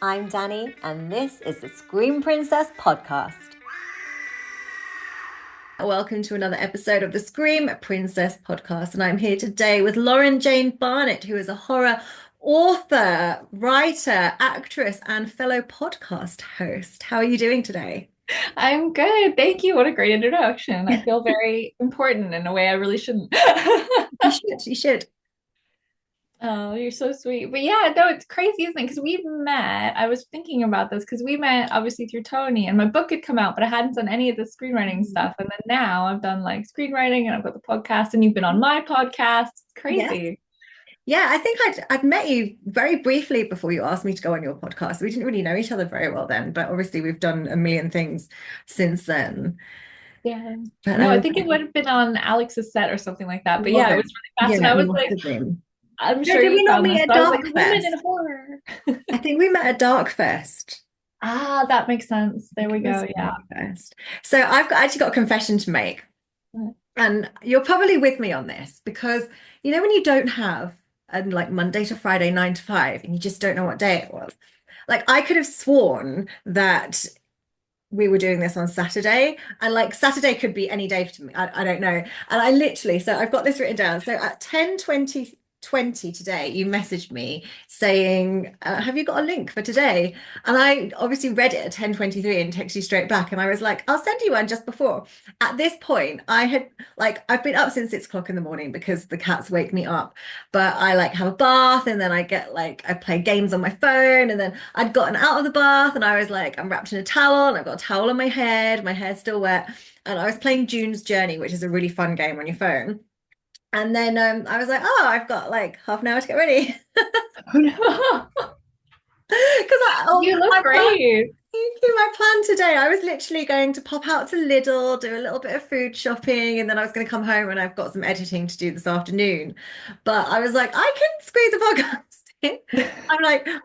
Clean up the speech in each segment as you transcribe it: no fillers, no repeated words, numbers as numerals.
I'm Danny, and this is the Scream Princess podcast. Welcome to another episode of the Scream Princess podcast, and I'm here today with Lauren Jane Barnett, who is a horror author, writer, actress, and fellow podcast host. How are you doing today? I'm good. Thank you. What a great introduction. I feel very important in a way I really shouldn't. You should, you should. Oh, you're so sweet. But yeah, no, it's crazy, isn't it? Because we met, I was thinking about this because we met obviously through Tony and my book had come out, but I hadn't done any of the screenwriting stuff. And then now I've done like screenwriting and I've got the podcast and you've been on my podcast. It's Yes. crazy. Yeah, I think I'd met you very briefly before you asked me to go on your podcast. We didn't really know each other very well then, but obviously we've done a million things since then. Yeah. But No, I think it would have been on Alex's set or something like that. But was yeah, it was it? really fast. And Yeah, I it was must like, have been. I'm No, sure did we you not found meet this, at but I was like, Dark women in Fest? horror. I think we met at Dark Fest. Ah, that makes sense. I There we think it was go. Yeah. Dark Fest. So actually got a confession to make, and you're probably with me on this because you know when you don't have like Monday to Friday 9 to 5, and you just don't know what day it was. Like I could have sworn that we were doing this on Saturday, and like Saturday could be any day to me. I don't know. And I literally, so I've got this written down. So at 10:20 today, you messaged me saying, have you got a link for today? And I obviously read it at 10:23 and texted you straight back. And I was like, I'll send you one just before. At this point, I've been up since 6 o'clock in the morning because the cats wake me up. But I like have a bath and then I play games on my phone. And then I'd gotten out of the bath and I was like, I'm wrapped in a towel and I've got a towel on my hair's still wet. And I was playing June's Journey, which is a really fun game on your phone. And then I was like, oh, I've got like half an hour to get ready. Oh no. Because You look my plan, great. thank you, my plan today, I was literally going to pop out to Lidl, do a little bit of food shopping, and then I was going to come home and I've got some editing to do this afternoon. But I was like, I can squeeze a podcast in.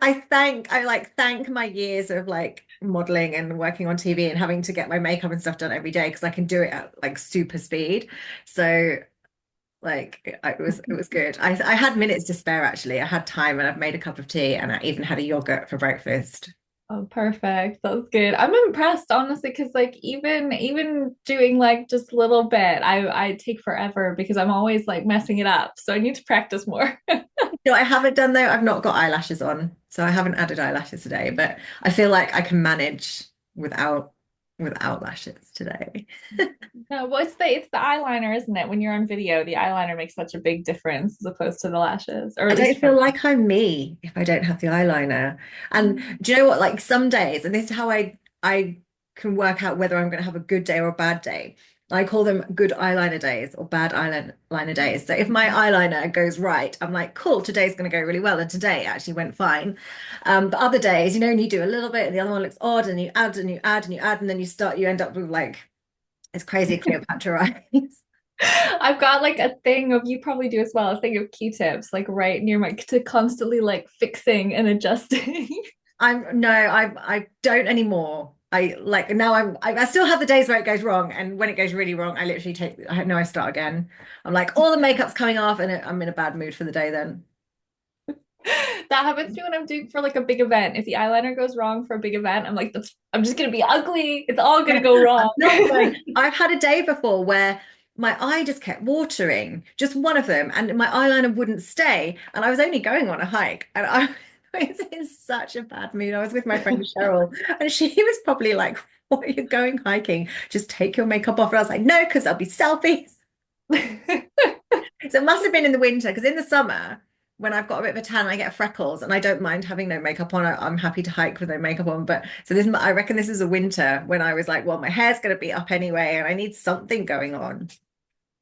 I thank my years of like modeling and working on TV and having to get my makeup and stuff done every day because I can do it at like super speed. So it was good. I had minutes to spare actually. I had time and I've made a cup of tea and I even had a yogurt for breakfast. Oh, perfect. That's good. I'm impressed, honestly, because like even doing like just a little bit, I take forever because I'm always like messing it up. So I need to practice more. You know what I haven't done though? I've not got eyelashes on. So I haven't added eyelashes today, but I feel like I can manage without without lashes today. No, well, it's the eyeliner, isn't it? When you're on video, the eyeliner makes such a big difference as opposed to the lashes, or I at least don't for feel like I'm me if I don't have the eyeliner. And me. do you know what? Like some days, and this is how I can work out whether I'm going to have a good day or a bad day. I call them good eyeliner days or bad eyeliner days. So if my eyeliner goes right, I'm like, cool, today's going to go really well. And today actually went fine. But other days, and you do a little bit and the other one looks odd and you add and you add and you add, and then you end up with like, it's crazy Cleopatra eyes. I've got like a thing of you probably do as well, a thing of Q-tips like right near my to constantly like fixing and adjusting. I'm no, I don't anymore. I like now I still have the days where it goes wrong, and when it goes really wrong, I literally I start again. I'm like all the makeup's coming off, and I'm in a bad mood for the day then. That happens to me when I'm doing for like a big event. If the eyeliner goes wrong for a big event, I'm like, I'm just gonna be ugly. It's all gonna Yeah, go I'm wrong. not going. I've had a day before where my eye just kept watering, just one of them, and my eyeliner wouldn't stay, and I was only going on a hike, and I was in such a bad mood. I was with my friend Cheryl, and she was probably like, "What are you going hiking? Just take your makeup off." And I was like, "No, because there'll be selfies." So it must have been in the winter, because in the summer, when I've got a bit of a tan, I get freckles, and I don't mind having no makeup on. I'm happy to hike with no makeup on. But so this, I reckon this is a winter when I was like, well, my hair's going to be up anyway, and I need something going on.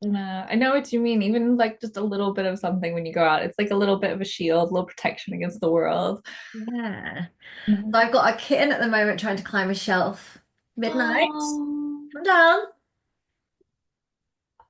Nah, I know what you mean. Even like just a little bit of something when you go out, it's like a little bit of a shield, a little protection against the world. Yeah. No. So I've got a kitten at the moment trying to climb a shelf. Midnight. Oh, Come down.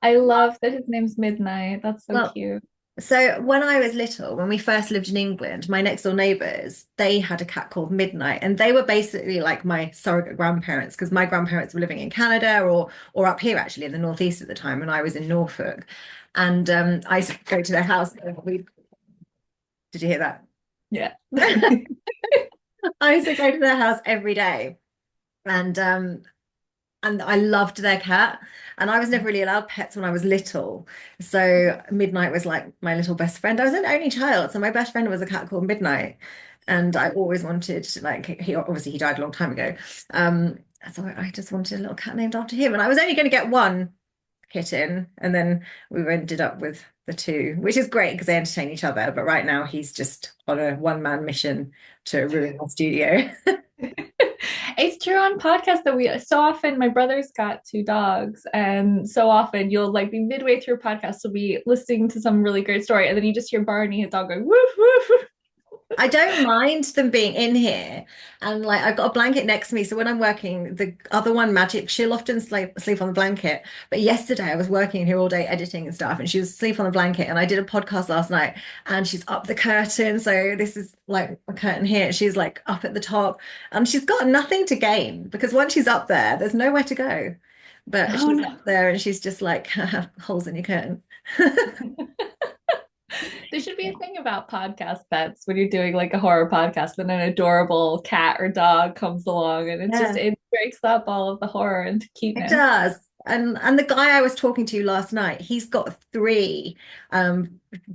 I love that his name's Midnight. That's so Well, cute. so when I was little, when we first lived in England, my next door neighbours, they had a cat called Midnight, and they were basically like my surrogate grandparents because my grandparents were living in Canada or up here actually in the northeast at the time, and I was in Norfolk. And I used to go to their house. Did you hear that? Yeah. I used to go to their house every day. And I loved their cat. And I was never really allowed pets when I was little. So Midnight was like my little best friend. I was an only child, so my best friend was a cat called Midnight. And I always wanted like he obviously he died a long time ago. So I just wanted a little cat named after him. And I was only going to get one kitten, and then we ended up with the two, which is great because they entertain each other. But right now he's just on a one-man mission to ruin our studio. It's true on podcasts that we so often my brother's got two dogs, and so often you'll like be midway through a podcast, so be listening to some really great story, and then you just hear Barney, his dog, going woof woof. I don't mind them being in here. And like I've got a blanket next to me. So when I'm working, the other one, Magic, she'll often sleep on the blanket. But yesterday I was working here all day editing and stuff, and she was asleep on the blanket. And I did a podcast last night and she's up the curtain. So this is like a curtain here. She's like up at the top and she's got nothing to gain because once she's up there, there's nowhere to go. But Oh she's no. up there and she's just like holes in your curtain. There should be a thing about podcast pets when you're doing like a horror podcast and an adorable cat or dog comes along and Yeah. it breaks up all of the horror into It cuteness. does. And the guy I was talking to last night, he's got three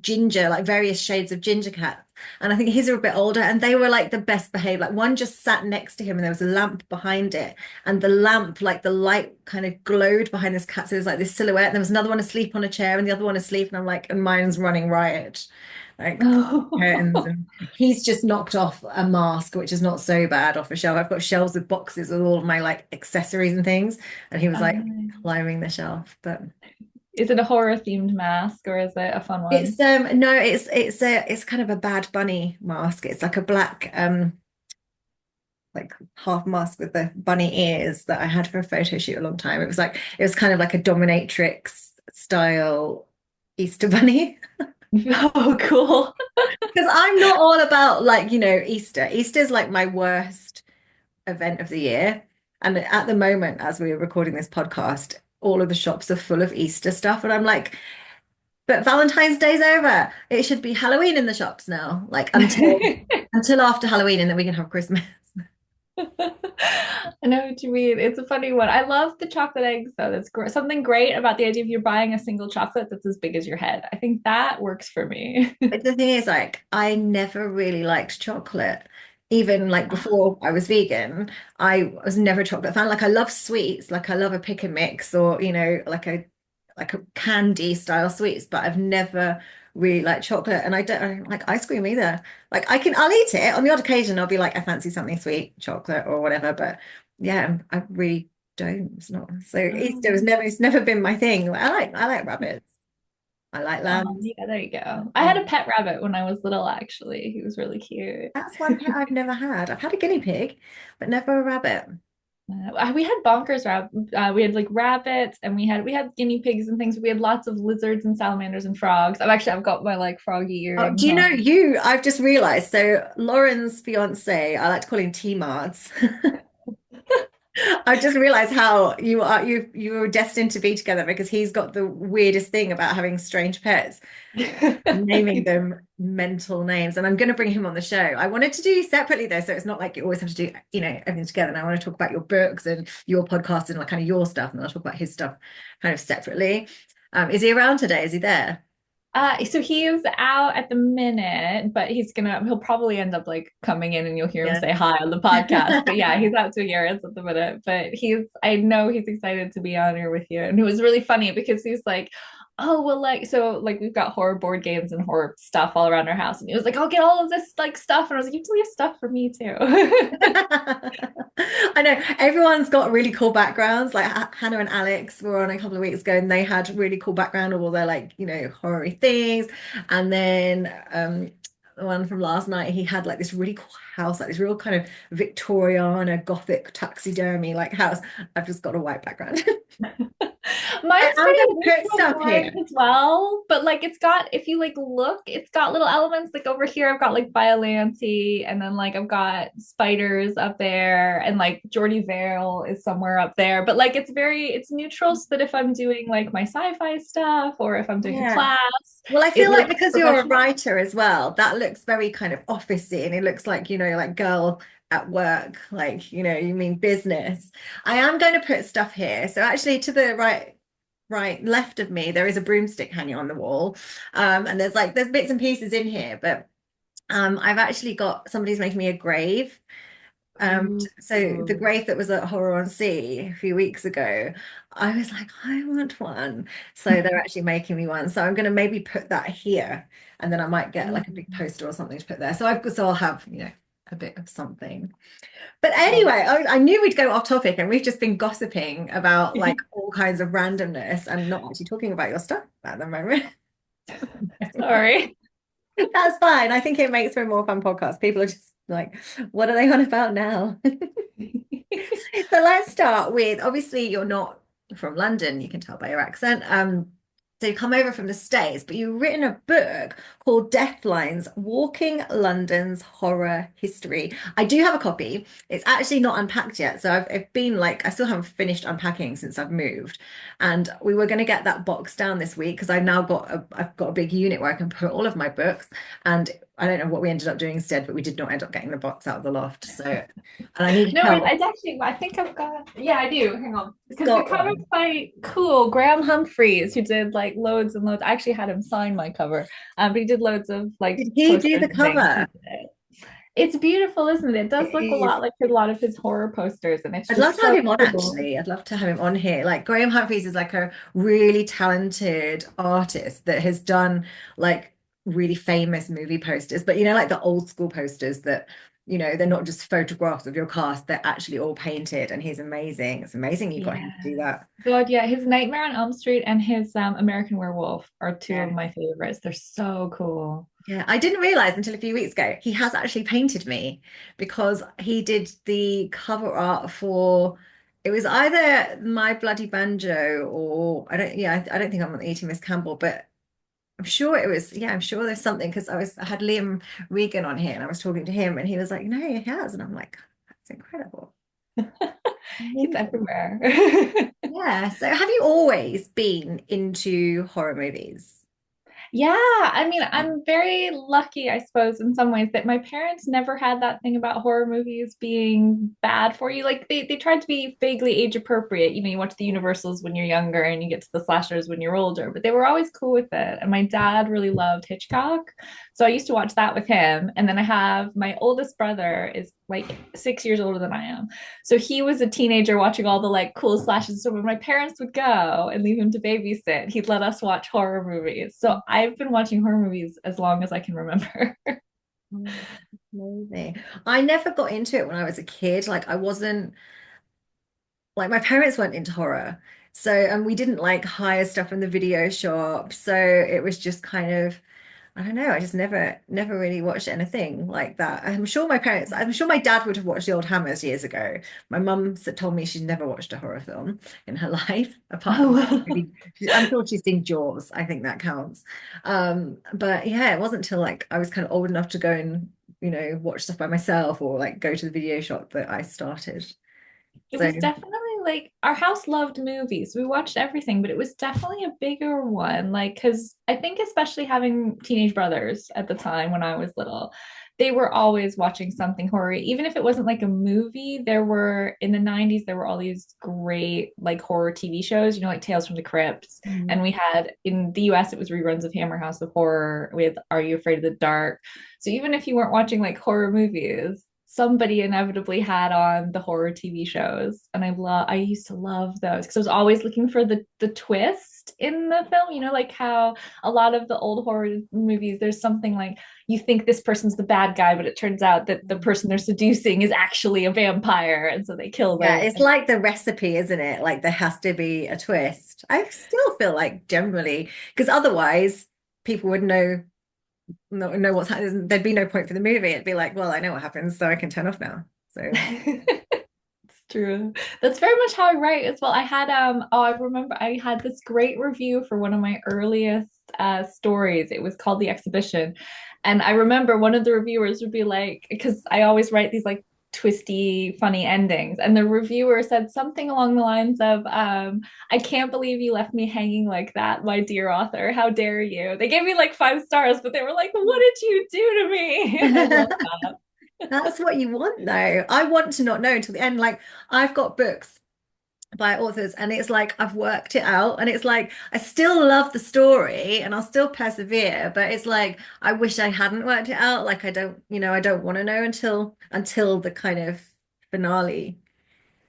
ginger, like various shades of ginger cats. And I think his are a bit older and they were like the best behaved. Like one just sat next to him and there was a lamp behind it. And the lamp, like the light kind of glowed behind this cat. So it was like this silhouette. And there was another one asleep on a chair and the other one asleep. And I'm like, and mine's running riot. Like curtains Oh, and he's just knocked off a mask, which is not so bad off a shelf. I've got shelves with boxes with all of my like accessories and things. And he was like um, climbing the shelf. But is it a horror themed mask or is it a fun one? it's no, it's kind of a Bad Bunny mask. It's like a black like half mask with the bunny ears that I had for a photo shoot a long time. It was kind of like a dominatrix style Easter bunny. Oh, cool. Because I'm not all about like, Easter. Easter's like my worst event of the year. And at the moment, as we are recording this podcast, all of the shops are full of Easter stuff. And I'm like, but Valentine's Day's over. It should be Halloween in the shops now, like until after Halloween, and then we can have Christmas. I know what you mean. It's a funny one. I love the chocolate eggs, though. That's something great about the idea of you're buying a single chocolate that's as big as your head. I think that works for me. But the thing is, like, I never really liked chocolate. Even like before I was vegan, I was never a chocolate fan. Like I love sweets, like I love a pick and mix or, like a candy style sweets, but I've never really liked chocolate. And I don't like ice cream either. Like I'll eat it on the odd occasion. I'll be like, I fancy something sweet, chocolate or whatever. But yeah, I really don't. It's not so Easter Oh. it's never been my thing. I like rabbits. I like lambs. Yeah, there you go. I had Yeah. a pet rabbit when I was little, actually. He was really cute. That's one pet I've never had. I've had a guinea pig, but never a rabbit. We had bonkers we had like rabbits and we had guinea pigs and things. We had lots of lizards and salamanders and frogs. I've got my like froggy Oh, earrings do you know on. I've just realized. So Lauren's fiance, I like to call him T-Mards. I just realized how you were destined to be together because he's got the weirdest thing about having strange pets, naming them mental names. And I'm going to bring him on the show. I wanted to do separately though, so it's not like you always have to do, everything together. And I want to talk about your books and your podcast and like kind of your stuff, and then I'll talk about his stuff kind of separately. Is he around today? Is he there? So he's out at the minute, but he'll probably end up like coming in and you'll hear him Yeah. say hi on the podcast. But yeah, he's out to Europe at the minute. But I know he's excited to be on here with you. And it was really funny because he's like, oh, well, like we've got horror board games and horror stuff all around our house. And he was like, I'll get all of this like stuff. And I was like, you do have stuff for me too. I know everyone's got really cool backgrounds. Like Hannah and Alex were on a couple of weeks ago, and they had really cool background of all their like horror things. And then the one from last night, he had like this really cool house, like this real kind of Victoriana Gothic taxidermy like house. I've just got a white background. I Mine's am pretty going to put neutral stuff orange here. as well, but like if you like look, it's got little elements. Like over here, I've got like Biollante, and then like I've got spiders up there, and like Jordy Vale is somewhere up there. But like it's neutral, so that if I'm doing like my sci-fi stuff or if I'm doing a Yeah. class, Well, I it feel like looks because you're a professional. writer as well, that looks very kind of officey and it looks like, like girl at work, like, you mean business. I am going to put stuff here. So actually to the right left of me, there is a broomstick hanging on the wall. And there's bits and pieces in here, but I've actually got somebody's making me a grave. So the Ooh. grave that was at Horror on Sea a few weeks ago, I was like, I want one. So they're actually making me one. So I'm going to maybe put that here, and then I might get like a big poster or something to put there. So I'll have, a bit of something. But Oh. anyway, I knew we'd go off topic, and we've just been gossiping about like all kinds of randomness and not actually talking about your stuff at the moment. Sorry. That's fine. I think it makes for a more fun podcast. People are just like, what are they on about now? So let's start with, obviously you're not from London, you can tell by your accent. So you come over from the States, but you've written a book called Deathlines: Walking London's Horror History. I do have a copy. It's actually not unpacked yet. So I've been like, I still haven't finished unpacking since I've moved. And we were going to get that box down this week because I've got a big unit where I can put all of my books. And I don't know what we ended up doing instead, but we did not end up getting the box out of the loft. So, and I need No, help. it's actually, I think I've got, yeah, I do. Hang on. Because the Got cover's one. by cool. Graham Humphreys, who did like loads and loads. I actually had him sign my cover. But he did loads of like Did he do posters the and things. He cover? did it. It's beautiful, isn't it? It It does look a is. lot like a lot of his horror posters, and it's I'd love just to have so him on cool. actually. I'd love to have him on here. Like Graham Humphreys is like a really talented artist that has done like really famous movie posters, but like the old school posters that, they're not just photographs of your cast, they're actually all painted, and he's amazing. It's amazing you got him Yeah. to do that. God, yeah, his Nightmare on Elm Street and his American Werewolf are two of Yeah. my favorites. They're so cool. Yeah, I didn't realize until a few weeks ago he has actually painted me because he did the cover art for it was either My Bloody Banjo or I don't think I'm eating Miss Campbell, but I'm sure it was I'm sure there's something because I had Liam Regan on here and I was talking to him and he was like, no, he has, and I'm like, that's incredible. He's Amazing. everywhere. Yeah. So have you always been into horror movies? Yeah, I mean, I'm very lucky, I suppose, in some ways that my parents never had that thing about horror movies being bad for you. Like they tried to be vaguely age appropriate. You know, you watch the Universals when you're younger and you get to the slashers when you're older, but they were always cool with it. And my dad really loved Hitchcock. So I used to watch that with him. And then I have my oldest brother is like 6 years older than I am. So he was a teenager watching all the like cool slashes. So when my parents would go and leave him to babysit, he'd let us watch horror movies. So I've been watching horror movies as long as I can remember. Oh, amazing. I never got into it when I was a kid. Like I wasn't like my parents weren't into horror. So, and we didn't like hire stuff from the video shop. So it was just kind of, I don't know, I just never really watched anything like that. I'm sure my dad would have watched The Old Hammers years ago. My mum told me she's never watched a horror film in her life, apart from Oh, maybe, I'm sure she's seen Jaws. I think that counts. But yeah, it wasn't until like I was kind of old enough to go and, watch stuff by myself or like go to the video shop that I started. it So was definitely like our house loved movies. We watched everything, but it was definitely a bigger one. Like, because I think, especially having teenage brothers at the time when I was little, they were always watching something horror. Even if it wasn't like a movie, there were in the 90s, there were all these great like horror TV shows, like Tales from the Crypts. mm, And we had in the US, it was reruns of Hammer House of Horror with Are You Afraid of the Dark? So even if you weren't watching like horror movies, somebody inevitably had on the horror TV shows, and I used to love those because I was always looking for the twist in the film. Like how a lot of the old horror movies, there's something like you think this person's the bad guy, but it turns out that the person they're seducing is actually a vampire, and so they kill yeah, them. it's like the recipe, isn't it? Like there has to be a twist. I still feel like generally, because otherwise people would know what's happening. There'd be no point for the movie. It'd be like, well, I know what happens, so I can turn off now. So It's true. That's very much how I write as well. I had I remember I had this great review for one of my earliest stories. It was called The Exhibition. And I remember one of the reviewers would be like, because I always write these like twisty, funny endings. And the reviewer said something along the lines of, I can't believe you left me hanging like that, my dear author. How dare you? They gave me like 5 stars, but they were like, what did you do to me? And I love that. That's what you want, though. I want to not know until the end. Like, I've got books by authors, and it's like I've worked it out, and it's like I still love the story and I'll still persevere, but it's like I wish I hadn't worked it out. Like, I don't, I don't want to know until the kind of finale.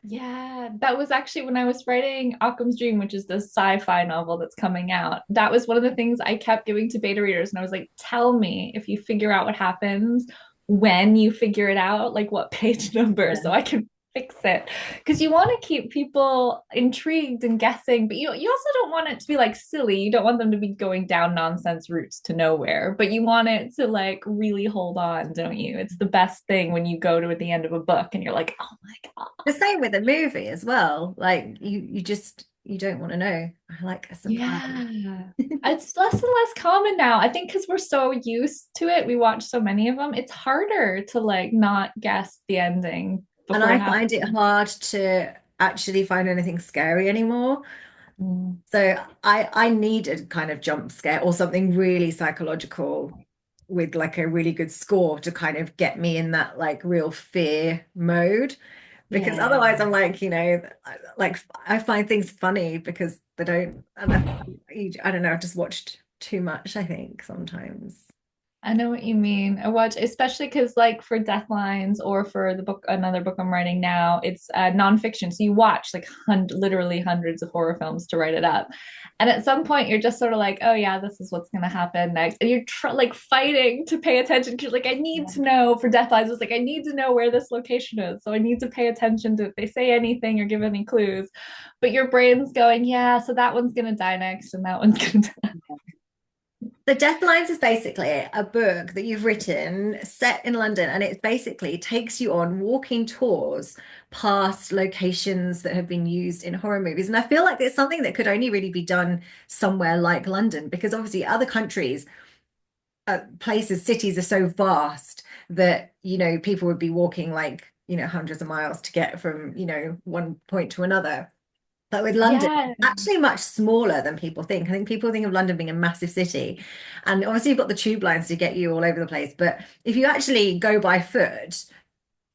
Yeah, that was actually when I was writing Occam's Dream, which is the sci-fi novel that's coming out. That was one of the things I kept giving to beta readers. And I was like, tell me if you figure out what happens when you figure it out, like what page number, so I can fix it. Because you want to keep people intrigued and guessing, but you also don't want it to be like silly. You don't want them to be going down nonsense routes to nowhere, but you want it to like really hold on, don't you? It's the best thing when you go to the end of a book and you're like, oh my God. The same with a movie as well. Like you don't want to know. I like a surprise. Yeah. It's less and less common now. I think because we're so used to it, we watch so many of them. It's harder to like not guess the ending And before it I find happens. it hard to actually find anything scary anymore. Mm. So I need a kind of jump scare or something really psychological with like a really good score to kind of get me in that like real fear mode. Because Yeah. otherwise I'm like, like I find things funny because they don't, and I don't know, I've just watched too much, I think, sometimes. I know what you mean. I watch, especially because, like, for Deathlines or for the book, another book I'm writing now, it's nonfiction. So you watch like literally hundreds of horror films to write it up. And at some point, you're just sort of like, oh, yeah, this is what's going to happen next. And you're like fighting to pay attention because, like, I need to know for Deathlines, it's like, I need to know where this location is. So I need to pay attention to if they say anything or give any clues. But your brain's going, yeah, so that one's going to die next and that one's going to die. The Deathlines is basically a book that you've written set in London, and it basically takes you on walking tours past locations that have been used in horror movies. And I feel like it's something that could only really be done somewhere like London, because obviously other countries, places, cities are so vast that, people would be walking like, hundreds of miles to get from, one point to another. But with London, Yeah. it's actually much smaller than people think. I think people think of London being a massive city. And obviously, you've got the tube lines to get you all over the place. But if you actually go by foot,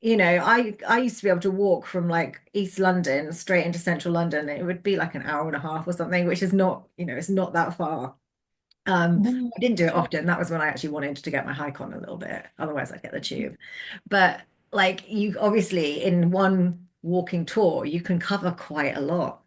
I used to be able to walk from like East London straight into central London. It would be like an hour and a half or something, which is not, it's not that far. No, I didn't do it true. often. That was when I actually wanted to get my hike on a little bit. Otherwise, I'd get the tube. But like you obviously in one walking tour, you can cover quite a lot.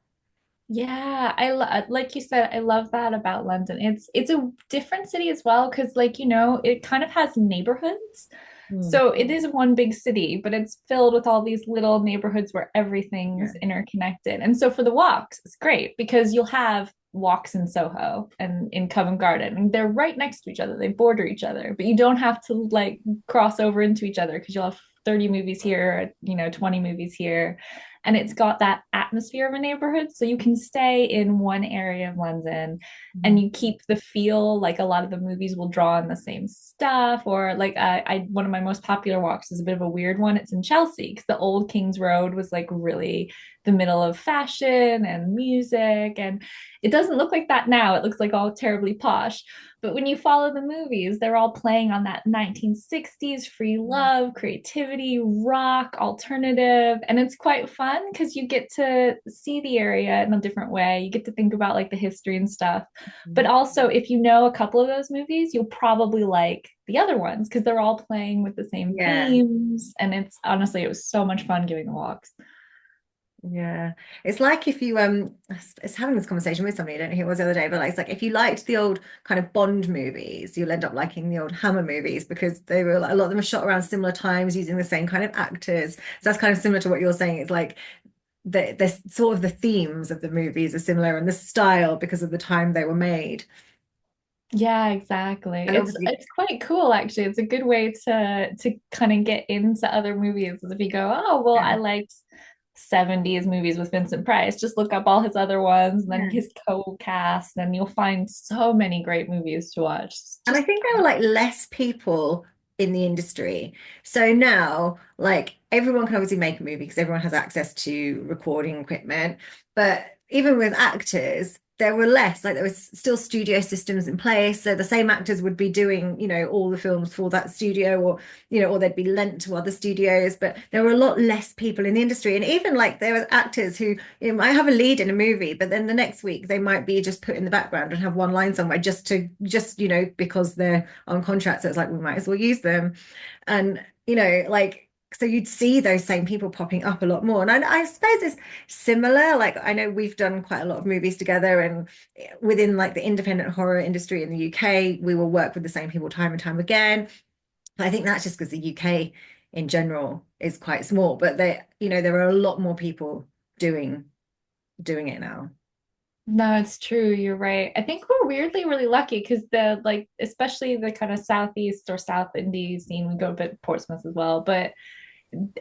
Yeah, like you said, I love that about London. It's a different city as well because like it kind of has neighborhoods. Hmm. So it is one big city, but it's filled with all these little neighborhoods where Yeah. everything's interconnected. And so for the walks, it's great because you'll have walks in Soho and in Covent Garden, and they're right next to each other. They border each other, but you don't have to like cross over into each other because you'll have 30 movies here, 20 movies here, and it's got that atmosphere of a neighborhood. So you can stay in one area of London and Mhm. you keep the feel, like a lot of the movies will draw on the same stuff. Or like I one of my most popular walks is a bit of a weird one. It's in Chelsea because the old King's Road was like really the middle of fashion and music, and it doesn't look like that now. It looks like all terribly posh. But when you follow the movies, they're all playing on that 1960s free love, creativity, rock, alternative. And it's quite fun because you get to see the area in a different way. You get to think about like the history and stuff. But also, if you know a couple of those movies, you'll probably like the other ones because they're all playing with the same Yeah. themes. And it's honestly, it was so much fun giving the walks. Yeah. It's like if you it's having this conversation with somebody, I don't know who it was the other day, but like it's like if you liked the old kind of Bond movies, you'll end up liking the old Hammer movies because they were like, a lot of them are shot around similar times using the same kind of actors. So that's kind of similar to what you're saying. It's like the sort of the themes of the movies are similar and the style because of the time they were made. Yeah, exactly. And obviously, It's quite cool actually. It's a good way to kind of get into other movies. If you go, oh well, yeah. I liked 70s movies with Vincent Price. Just look up all his other ones and then Yeah. his co-cast, and you'll find so many great movies to watch. It's And I just think there were like less people in the industry. So now, like everyone can obviously make a movie because everyone has access to recording equipment. But even with actors, there were less, like there was still studio systems in place. So the same actors would be doing, all the films for that studio, or, or they'd be lent to other studios. But there were a lot less people in the industry. And even like there were actors who, might have a lead in a movie, but then the next week they might be just put in the background and have one line somewhere because they're on contract. So it's like we might as well use them. And, like so you'd see those same people popping up a lot more. And I suppose it's similar. Like I know we've done quite a lot of movies together, and within like the independent horror industry in the UK, we will work with the same people time and time again. I think that's just because the UK in general is quite small, but there are a lot more people doing it now. No, it's true. You're right. I think we're weirdly really lucky because the like, especially the kind of southeast or south indie scene, we go a bit Portsmouth as well, but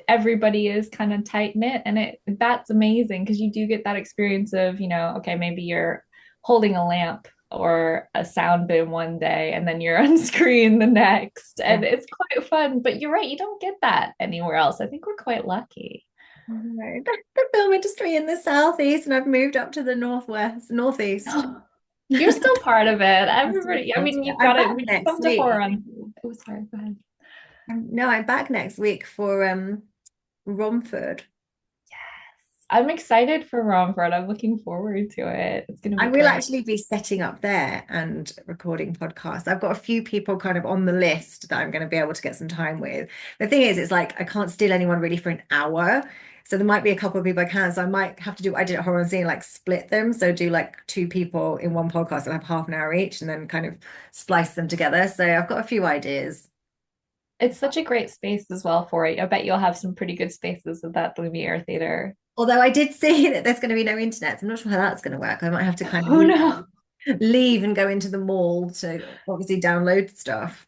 everybody is kind of tight knit, and that's amazing because you do get that experience of, okay, maybe you're holding a lamp or a sound bin one day and then you're on screen the next, Yeah. and it's quite fun. But you're right, you don't get that anywhere else. I think we're quite lucky. No, the film industry in the southeast, and I've moved up to the northeast. You're still part of it. I'm still Everybody, I part of mean, it. you've I'm got it back when you next come to horror week. on. Oh, sorry, go ahead. No, I'm back next week for Romford. I'm excited for Romford. I'm looking forward to it. It's going to I be will great. actually be setting up there and recording podcasts. I've got a few people kind of on the list that I'm going to be able to get some time with. The thing is, it's like I can't steal anyone really for an hour. So there might be a couple of people I can. So I might have to do, I did at Horror and Scene, like split them. So do like two people in one podcast and have half an hour each and then kind of splice them together. So I've got a few ideas. It's such a great space as well for it. I bet you'll have some pretty good spaces at that Lumiere Theater. Although I did see that there's going to be no internet, so I'm not sure how that's going to work. I might have to kind of Oh no. leave and go into the mall to obviously download stuff.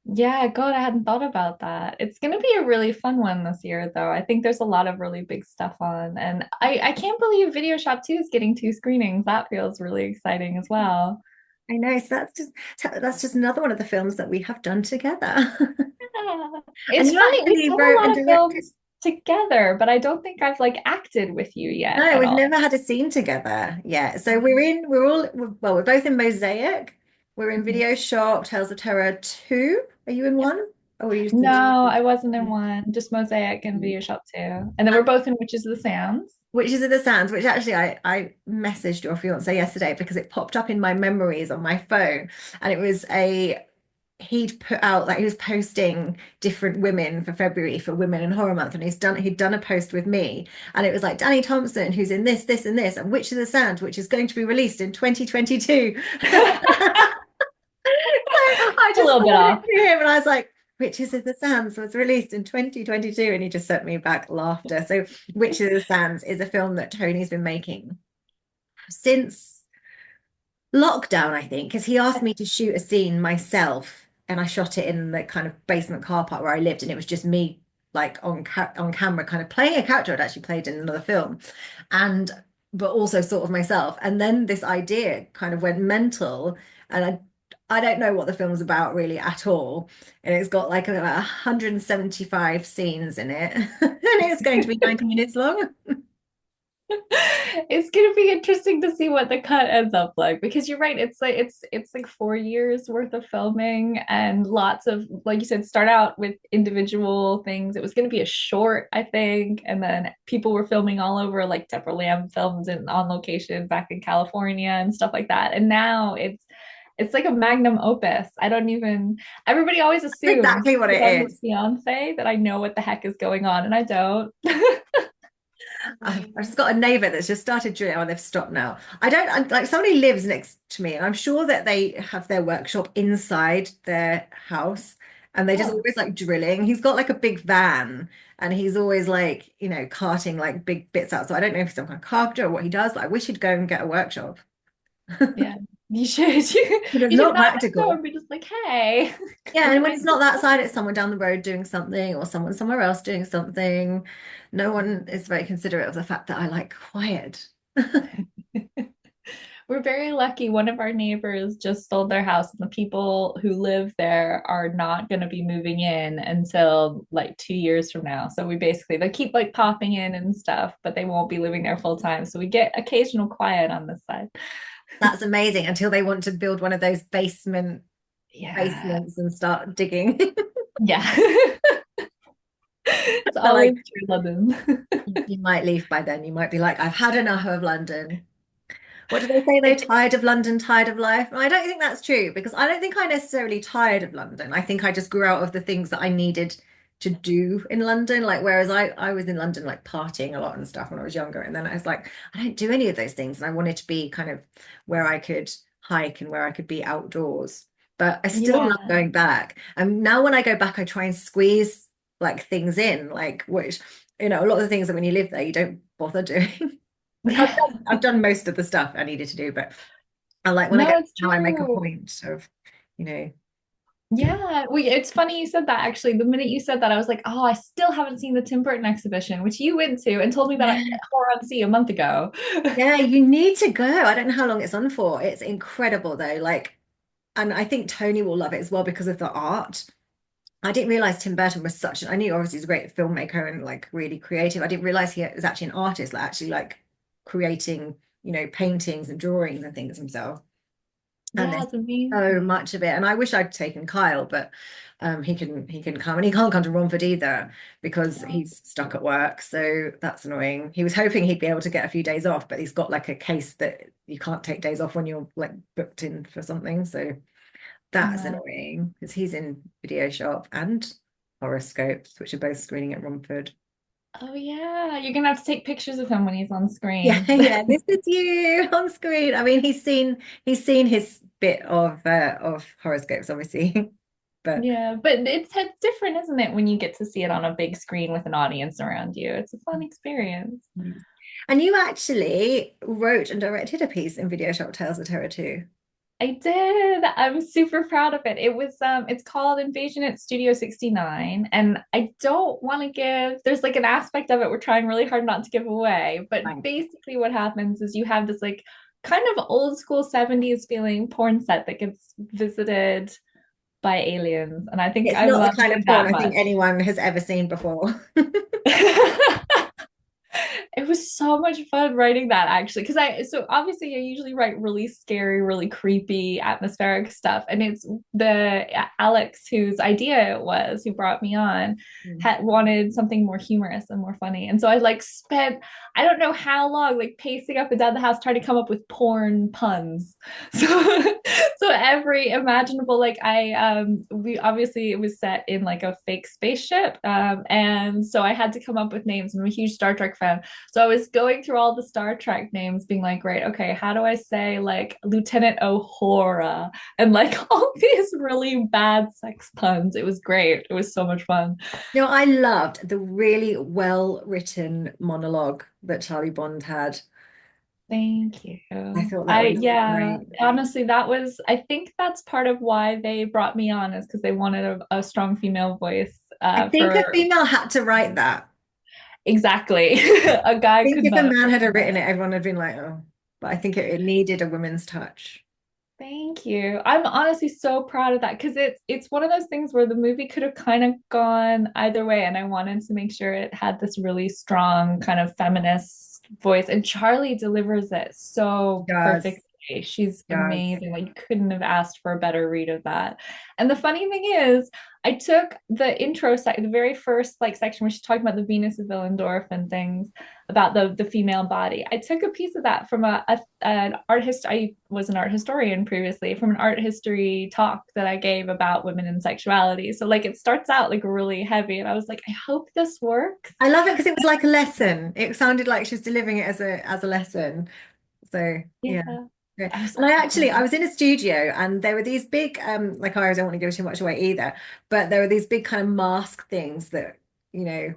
Yeah, God, I hadn't thought about that. It's going to be a really fun one this year, though. I think there's a lot of really big stuff on. And I can't believe Video Shop 2 is getting two screenings. That feels really exciting as well. I know. So that's just another one of the films that we have done together. Yeah. And It's you funny, we've actually done a wrote and lot of directed. films together, but I don't think I've like acted with you yet No, at we've all. never had a scene together yet. So we're both in Mosaic. We're in Mhm. Video Shop, Tales of Terror 2. Are you in Yep. one? Or are you just in No, I wasn't in two? one, just Mosaic and Video Shop 2. And then we're both in Witches of the Sands. Which is of the Sands, which actually I messaged your fiance yesterday because it popped up in my memories on my phone. And it was he'd put out like he was posting different women for February for Women in Horror Month, and he'd done a post with me, and it was like Danny Thompson, who's in this, this, and this, and Witch of the Sands, which is going to be released in 2022. I A just little bit forwarded it off. to him, and I was like, Witches of the Sands was released in 2022, and he just sent me back laughter. So, Witches of the Sands is a film that Tony's been making since lockdown, I think, because he asked me to shoot a scene myself, and I shot it in the kind of basement car park where I lived, and it was just me like on camera, kind of playing a character I'd actually played in another film, and but also sort of myself. And then this idea kind of went mental, and I don't know what the film's about really at all, and it's got like about 175 scenes in it, and it's going to be 90 minutes long. It's gonna be interesting to see what the cut ends up like because you're right. It's like 4 years worth of filming and lots of, like you said, start out with individual things. It was gonna be a short, I think, and then people were filming all over, like Deborah Lamb films in on location back in California and stuff like that. And now it's like a magnum opus. I don't even, everybody always That's assumes exactly what because I'm it her is. fiance that I know what the heck is going on, and I don't. I've just got a neighbor that's just started drilling. Oh, they've stopped now. Like somebody lives next to me, and I'm sure that they have their workshop inside their house, and they just Oh, always like drilling. He's got like a big van, and he's always like, carting like big bits out. So I don't know if he's some kind of carpenter or what he does, but I wish he'd go and get a workshop. yeah. You should But it's you should not knock on the door practical. and be just like, hey, Yeah, can and you when make it's not that side, it's someone down the road doing something, or someone somewhere else doing something. No one is very considerate of the fact that I like quiet. this? We're very lucky. One of our neighbors just sold their house, and the people who live there are not going to be moving in until like 2 years from now. So we basically, they keep like popping in and stuff, but they won't be living there full time. So we get occasional quiet on this side. That's amazing until they want to build one of those Yeah. basements and start digging. Yeah. It's So always like true, London. you might leave by then. You might be like, I've had enough of London. What do they say though? Tired of London, tired of life. And I don't think that's true because I don't think I necessarily tired of London. I think I just grew out of the things that I needed to do in London. Like whereas I was in London like partying a lot and stuff when I was younger. And then I was like, I don't do any of those things. And I wanted to be kind of where I could hike and where I could be outdoors. But I still love Yeah. going back. And now when I go back, I try and squeeze like things in, like which, a lot of the things that when you live there, you don't bother doing. Like Yeah. I've done most of the stuff I needed to do, but I like when I go No, it's now, I make a true. point of, you know, Yeah, it's funny you said that actually. The minute you said that, I was like, oh, I still haven't seen the Tim Burton exhibition, which you went to and told me that at yeah, Horror on Sea a month ago. yeah, you need to go. I don't know how long it's on for. It's incredible though. Like, and I think Tony will love it as well because of the art. I didn't realize Tim Burton was I knew obviously he's a great filmmaker and like really creative. I didn't realize he was actually an artist, like actually like creating, paintings and drawings and things himself. And Yeah, there's it's so amazing. much of it. And I wish I'd taken Kyle, but he can come and he can't come to Romford either because he's stuck at work. So that's annoying. He was hoping he'd be able to get a few days off, but he's got like a case that you can't take days off when you're like booked in for something. So that's No. annoying because he's in Video Shop and Horoscopes, which are both screening at Romford. Oh yeah, you're gonna have to take pictures of him when he's on Yeah, screen. yeah, this is you on screen. I mean, he's seen his bit of horoscopes, obviously, but Yeah, but it's different, isn't it, when you get to see it on a big screen with an audience around you? It's a fun experience. and you actually wrote and directed a piece in Video Shop Tales of Terror too. I did. I'm super proud of it. It's called Invasion at Studio 69. And I don't want to there's like an aspect of it we're trying really hard not to give away. But Right. basically what happens is you have this like kind of old school 70s feeling porn set that gets visited by aliens. And I think It's I not the love kind of doing porn that I think much. anyone has ever seen before. It was so much fun writing that actually because so obviously I usually write really scary, really creepy, atmospheric stuff, and it's the Alex whose idea it was who brought me on Mm. had wanted something more humorous and more funny, and so I like spent I don't know how long like pacing up and down the house trying to come up with porn puns. So so every imaginable like I we obviously it was set in like a fake spaceship, and so I had to come up with names. I'm a huge Star Trek fan. So I was going through all the Star Trek names, being like, right, okay, how do I say like Lieutenant O'Hara and like all these really bad sex puns? It was great. It was so much fun. I loved the really well written monologue that Charlie Bond had. Thank I you. thought that was Yeah, great. honestly, I think that's part of why they brought me on is because they wanted a strong female voice I think a for female had to write that. exactly. A I guy think could if a not have man had written written that. it, everyone had been like, oh. But I think it needed a woman's touch. Thank you. I'm honestly so proud of that because it's one of those things where the movie could have kind of gone either way, and I wanted to make sure it had this really strong kind of feminist voice. And Charlie delivers it She so does. perfectly. She's Does. amazing. Like you couldn't have asked for a better read of that. And the funny thing is, I took the intro sec, the very first like section where she's talking about the Venus of Willendorf and things about the female body. I took a piece of that from an art history. I was an art historian previously from an art history talk that I gave about women and sexuality. So like it starts out like really heavy, and I was like, I hope this works. I love it because it was like a lesson. It sounded like she was delivering it as a lesson. So yeah. Yeah, Yeah. I was And I like, was in a studio and there were these big like I don't want to give too much away either, but there were these big kind of mask things that,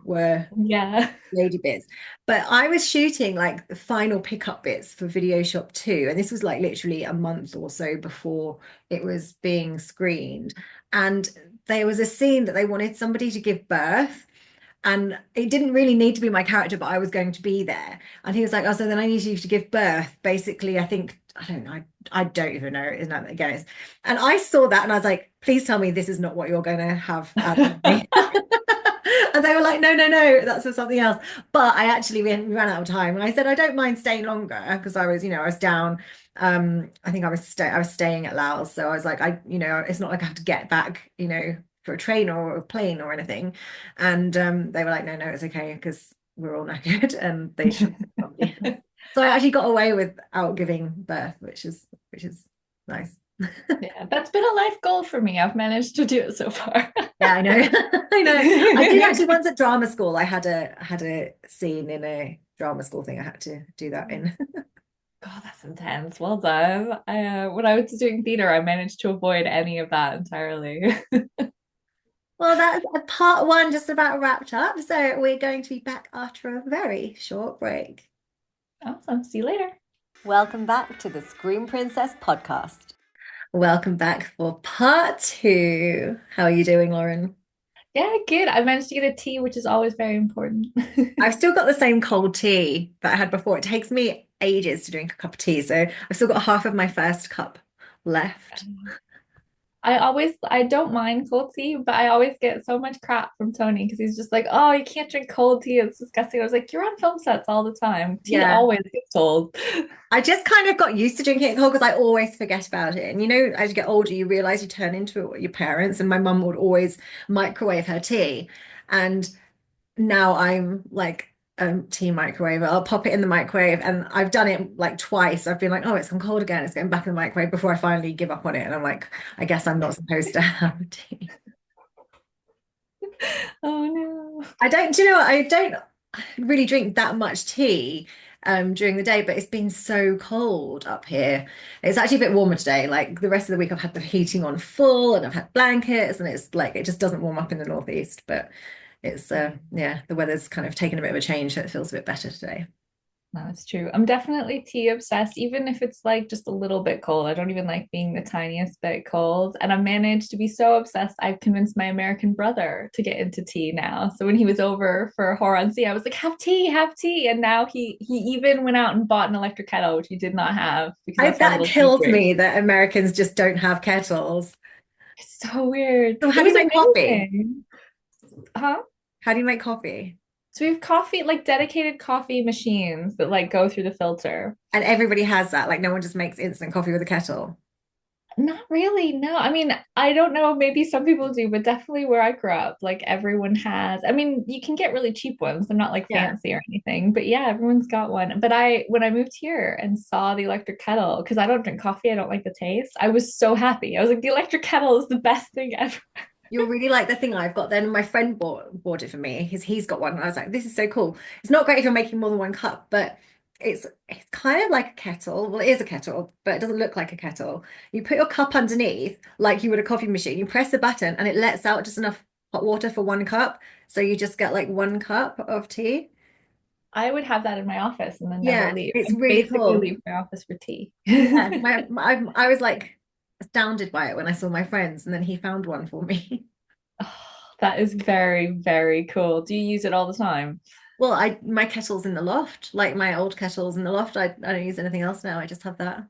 were yeah, lady bits. But I was shooting like the final pickup bits for Video Shop 2, and this was like literally a month or so before it was being screened. And there was a scene that they wanted somebody to give birth. And it didn't really need to be my character, but I was going to be there. And he was like, oh, so then I need you to give birth, basically, I think I don't know. I don't even know. Isn't that again? And I saw that and I was like, please tell me this is not what you're going to have out of me. And they were like, no, no, no, that's for something else. But I actually we ran out of time, and I said I don't mind staying longer because I was, I was down. I think I was staying at Laos, so I was like, it's not like I have to get back, for a train or a plane or anything. And they were like, no, no, it's okay because we're all knackered, and they should. So I actually got away without giving birth, which is nice. Yeah, that's been a life goal for me. I've managed to do it so far. Yeah, I know. I know. I did actually once at drama school. I had a scene in a drama school thing I had to do that in. God, that's intense. Well done. When I was doing theater, I managed to avoid any of that entirely. Well, that's part one just about wrapped up. So we're going to be back after a very short break. Awesome. See you later. Welcome back to the Scream Princess podcast. Welcome back for part two. How are you doing, Lauren? Yeah, good. I managed to get a tea, which is always very important. I've still got the same cold tea that I had before. It takes me ages to drink a cup of tea, so I've still got half of my first cup left. I don't mind cold tea, but I always get so much crap from Tony because he's just like, oh, you can't drink cold tea. It's disgusting. I was like, you're on film sets all the time. Tea Yeah. always gets cold. I just kind of got used to drinking it cold because I always forget about it. And as you get older, you realize you turn into your parents. And my mum would always microwave her tea. And now I'm like tea microwave. I'll pop it in the microwave. And I've done it like twice. I've been like, oh, it's gone cold again. It's going back in the microwave before I finally give up on it. And I'm like, I guess I'm not supposed to have tea. Oh no. Do you know what? I don't really drink that much tea during the day, but it's been so cold up here. It's actually a bit warmer today. Like the rest of the week, I've had the heating on full and I've had blankets, and it's like it just doesn't warm up in the northeast. But it's yeah, the weather's kind of taken a bit of a change, so it feels a bit better today. No, it's true. I'm definitely tea obsessed, even if it's like just a little bit cold. I don't even like being the tiniest bit cold. And I've managed to be so obsessed, I've convinced my American brother to get into tea now. So when he was over for Horror on Sea, I was like, have tea, have tea. And now he even went out and bought an electric kettle, which he did not have because that's how That little he kills drinks. me that Americans just don't have kettles. It's so weird. So how It do you was make coffee? amazing. Huh? How do you make coffee? So we have coffee, like dedicated coffee machines that like go through the filter. And everybody has that. Like no one just makes instant coffee with a kettle. Not really, no. I mean, I don't know, maybe some people do, but definitely where I grew up, like everyone has. I mean, you can get really cheap ones. They're not like Yeah. fancy or anything, but yeah, everyone's got one. But when I moved here and saw the electric kettle, because I don't drink coffee, I don't like the taste, I was so happy. I was like, the electric kettle is the best thing ever. You'll really like the thing I've got. Then my friend bought it for me. He's got one. And I was like, this is so cool. It's not great if you're making more than one cup, but it's kind of like a kettle. Well, it is a kettle, but it doesn't look like a kettle. You put your cup underneath like you would a coffee machine. You press the button and it lets out just enough hot water for one cup. So you just get like one cup of tea. I would have that in my office and then never Yeah, leave. it's I really basically cool. leave my office for tea. Yeah, I was like astounded by it when I saw my friends, and then he found one for me. Oh, that is very, very cool. Do you use it all the time? Well, my kettle's in the loft, like my old kettle's in the loft. I don't use anything else now. I just have that.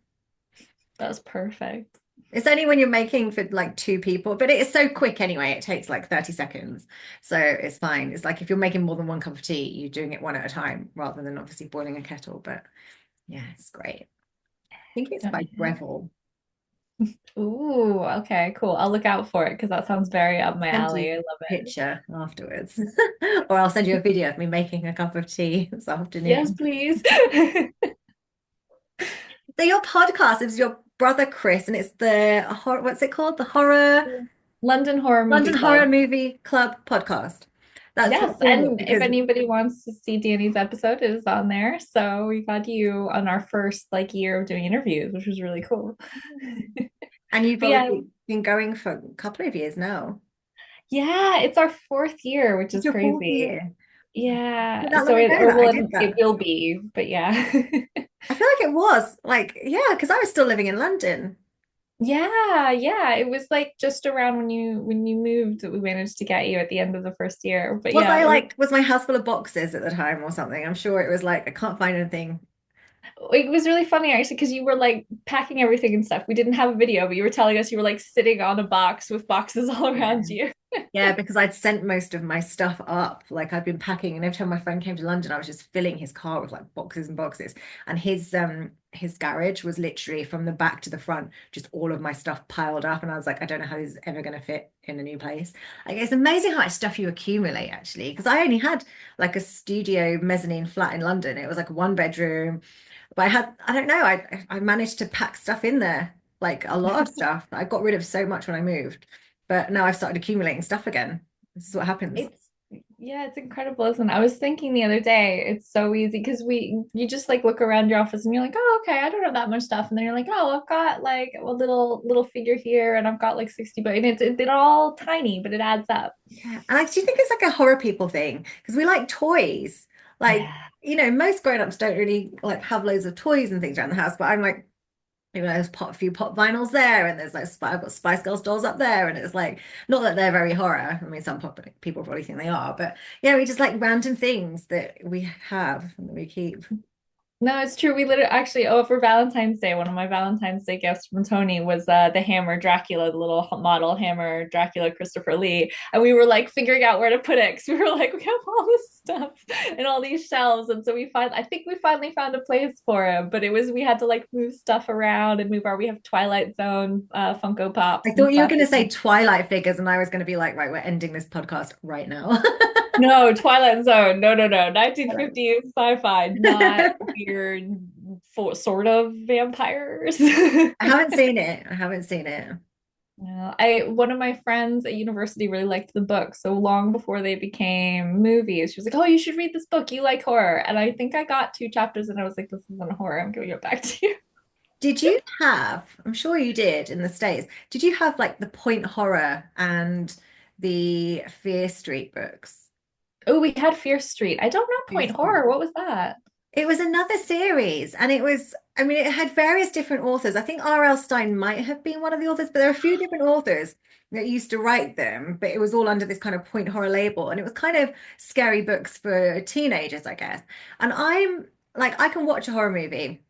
That's perfect. It's only when you're making for like two people, but it is so quick anyway. It takes like 30 seconds. So it's fine. It's like if you're making more than one cup of tea, you're doing it one at a time rather than obviously boiling a kettle. But yeah, it's great. I think it's Don't by you think? Breville. Ooh, okay, cool. I'll look out for it because that sounds very up my Send alley. you I love a it. picture afterwards. Or I'll send you a video of me making a cup of tea this Yes, afternoon. please. So your podcast is your brother Chris, and it's the horror, what's it called? The horror London Horror Movie London Horror Club. Movie Club podcast. That's Yes, what's in it and if because anybody wants to see Danny's episode, it is on there. So we got you on our first like year of doing interviews, which was really cool. and you've But yeah, obviously been going for a couple of years now. yeah, it's our fourth year, which It's is your fourth crazy. year. Yeah, Not that so long it ago or that I well, did it that. will be, but yeah. I feel like it was like, yeah, because I was still living in London. Yeah, yeah. It was like just around when you moved that we managed to get you at the end of the first year. But Was yeah, I it was like, was my house full of boxes at the time or something? I'm sure it was like, I can't find anything. It was really funny actually because you were like packing everything and stuff. We didn't have a video, but you were telling us you were like sitting on a box with boxes all Yeah. around you. Yeah, because I'd sent most of my stuff up. Like I'd been packing, and every time my friend came to London, I was just filling his car with like boxes and boxes. And his garage was literally from the back to the front, just all of my stuff piled up. And I was like, I don't know how this is ever going to fit in a new place. Like it's amazing how much stuff you accumulate actually. Because I only had like a studio mezzanine flat in London. It was like a one bedroom, but I don't know, I managed to pack stuff in there, like a lot of stuff. I got rid of so much when I moved. But now I've started accumulating stuff again. This is what happens. It's yeah, it's incredible, isn't it? I was thinking the other day, it's so easy because we you just like look around your office and you're like, oh, okay, I don't have that much stuff. And then you're like, oh, I've got like a little figure here and I've got like 60 but and they're all tiny, but it adds up. Yeah. And I do think it's like a horror people thing because we like toys. Like, Yeah. most grown-ups don't really like have loads of toys and things around the house, but I'm like, there's a few pop vinyls there, and there's like I've got Spice Girls dolls up there, and it's like not that they're very horror. I mean, some pop people probably think they are, but yeah, we just like random things that we have and that we keep. No, it's true. We literally actually, oh, for Valentine's Day, one of my Valentine's Day gifts from Tony was the Hammer Dracula, the little model Hammer Dracula Christopher Lee. And we were like figuring out where to put it because we were like, we have all this stuff in all these shelves. And so I think we finally found a place for him, but we had to like move stuff around and we have Twilight Zone Funko Pops I and thought you were stuff. going to say Twilight figures, and I was going to be like, right, we're ending this podcast right now. No, Twilight Zone. No, no, no. 1950s sci-fi, not weird sort of vampires. I haven't seen it. I haven't seen it. Yeah, I one of my friends at university really liked the book, so long before they became movies. She was like, "Oh, you should read this book. You like horror." And I think I got two chapters and I was like, "This isn't horror. I'm giving it back to you." Did you have, I'm sure you did in the States, did you have like the Point Horror and the Fear Street books? Oh, we had Fear Street. I don't know Fear Point Street. Horror. What was that? It was another series, and it was, I mean, it had various different authors. I think R.L. Stein might have been one of the authors, but there are a few different authors that used to write them, but it was all under this kind of Point Horror label, and it was kind of scary books for teenagers, I guess. And I'm like, I can watch a horror movie.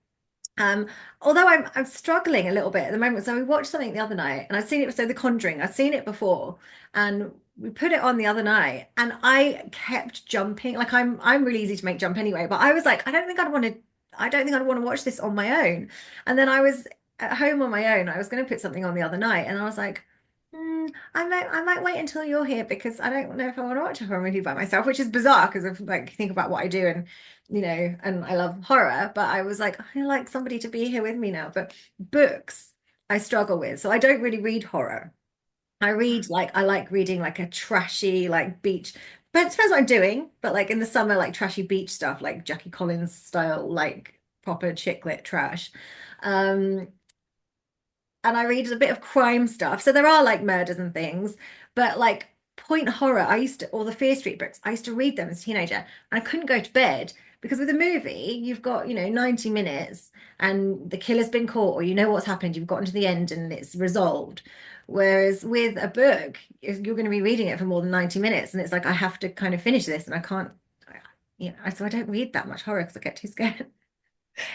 Um, Although I'm struggling a little bit at the moment. So we watched something the other night, and I'd seen it. So The Conjuring, I'd seen it before, and we put it on the other night, and I kept jumping. Like I'm really easy to make jump anyway, but I was like, I don't think I'd want to. I don't think I'd want to watch this on my own. And then I was at home on my own. I was going to put something on the other night, and I was like, I might wait until you're here because I don't know if I want to watch a horror movie by myself, which is bizarre because of like think about what I do and and I love horror, but I was like, I like somebody to be here with me now. But books I struggle with. So I don't really read horror. I like reading like a trashy like beach, but it depends what I'm doing. But like in the summer, like trashy beach stuff, like Jackie Collins style, like proper chick lit trash. Um, and I read a bit of crime stuff. So there are like murders and things, but like point horror, or the Fear Street books, I used to read them as a teenager, and I couldn't go to bed because with a movie, you've got, 90 minutes and the killer's been caught, or you know what's happened, you've gotten to the end and it's resolved. Whereas with a book, you're going to be reading it for more than 90 minutes, and it's like I have to kind of finish this, and I can't, so I don't read that much horror because I get too scared.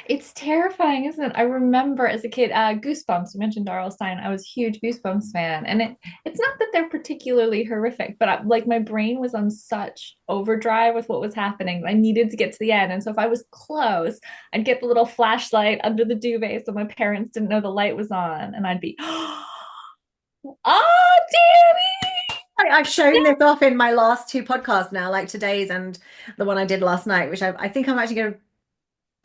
It's terrifying, isn't it? I remember as a kid, Goosebumps. You mentioned Darl Stein. I was a huge Goosebumps fan, and it's not that they're particularly horrific, but like my brain was on such overdrive with what was happening. I needed to get to the end, and so if I was close, I'd get the little flashlight under the duvet so my parents didn't know the light was on, and I'd be, oh, Danny! I've shown this off in my last two podcasts now, like today's and the one I did last night, which I think I'm actually going to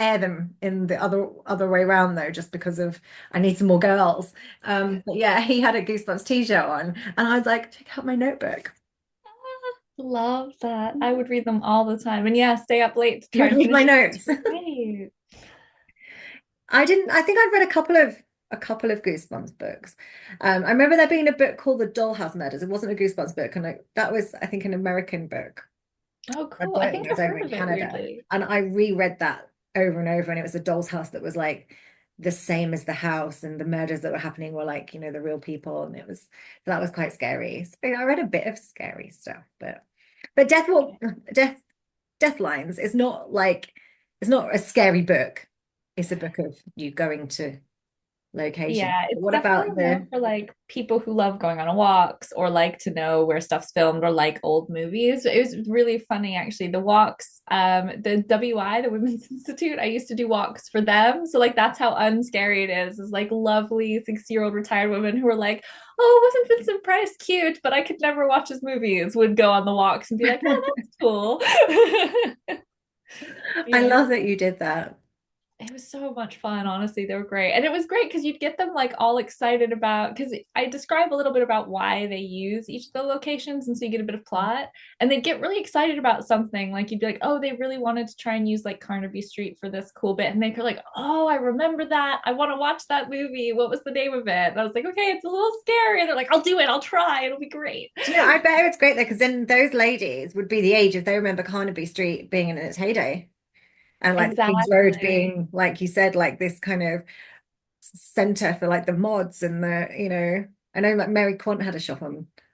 air them in the other way around though, just because of I need some more girls. But yeah, he had a Goosebumps t-shirt on, and I was like, check out my notebook. Love that. I would read them all the time, and yeah, stay up late to You try would and read finish my it. notes. Right. I didn't. I think I'd read a couple of Goosebumps books. I remember there being a book called The Dollhouse Murders. It wasn't a Goosebumps book, and that was, I think, an American book. Oh, I cool. I don't think think it was I've over heard in of it Canada. weirdly. And I reread that over and over, and it was a doll's house that was like the same as the house, and the murders that were happening were like, the real people, and that was quite scary. So I read a bit of scary stuff, but Death Death Lines is not like it's not a scary book. it's a book of you going to location. Yeah, But it's what definitely about more the for like people who love going on walks or like to know where stuff's filmed or like old movies. It was really funny actually. The walks, the WI, the Women's Institute, I used to do walks for them. So like that's how unscary it is like lovely 60-year-old retired women who are like, oh, wasn't Vincent Price cute? But I could never watch his movies, would go on the walks and be like, oh, that's cool. I Yeah. love that you did that. It was so much fun, honestly. They were great. And it was great because you'd get them like all excited about because I describe a little bit about why they use each of the locations. And so you get a bit of plot. And they'd get really excited about something. Like you'd be like, oh, they really wanted to try and use like Carnaby Street for this cool bit. And they'd be like, oh, I remember that. I want to watch that movie. What was the name of it? And I was like, okay, it's a little scary. And they're like, I'll do it. I'll try. It'll be great. Do you know, I bet it's great though, because then those ladies would be the age if they remember Carnaby Street being in its heyday. And like the King's Road Exactly. being, like you said, like this kind of center for like the mods and I know like Mary Quant had a shop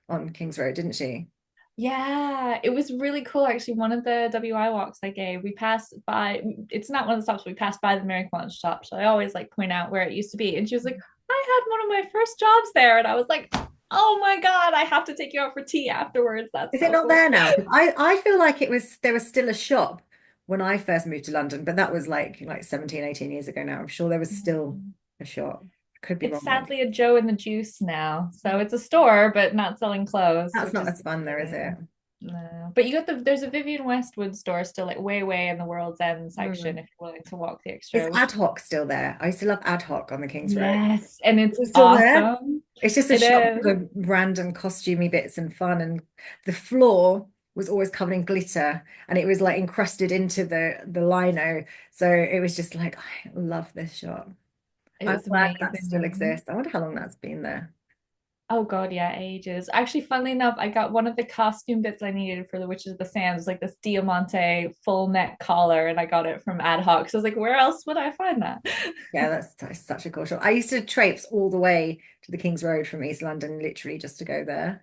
on King's Road, didn't she? Yeah, it was really cool actually. One of the WI walks I gave, we passed by, it's not one of the stops, but we passed by the Mary Quant shop. So I always like point out where it used to be. And she was like, I had one of my first jobs there. And I was like, oh my God, I have to take you out for tea afterwards. That's Is it so not cool. there now? 'Cause I feel like there was still a shop when I first moved to London, but that was like 17, 18 years ago now. I'm sure there was still a shop. Could be It's wrong though. sadly a Joe and the Juice now. So it's a store, but not selling clothes, That's which not is as fun though, is it? disappointing. No. But you got there's a Vivian Westwood store still like way, way in the World's End section Mm. if you're willing to walk the Is extra, which Ad Hoc still there? I used to love Ad Hoc on the King's Road. yes, and Is it's it still there? awesome. It's just a It shop is. full of random costumey bits and fun, and the floor was always covered in glitter, and it was like encrusted into the lino. So it was just like, I love this shop. It I'm was glad that still amazing. exists. I wonder how long that's been there. Oh God, yeah, ages. Actually, funnily enough, I got one of the costume bits I needed for the Witches of the Sands, like this Diamante full neck collar, and I got it from Ad Hoc. So I was like, where else would I find that? Yeah, that's such a cool shop. I used to traipse all the way to the King's Road from East London, literally just to go there.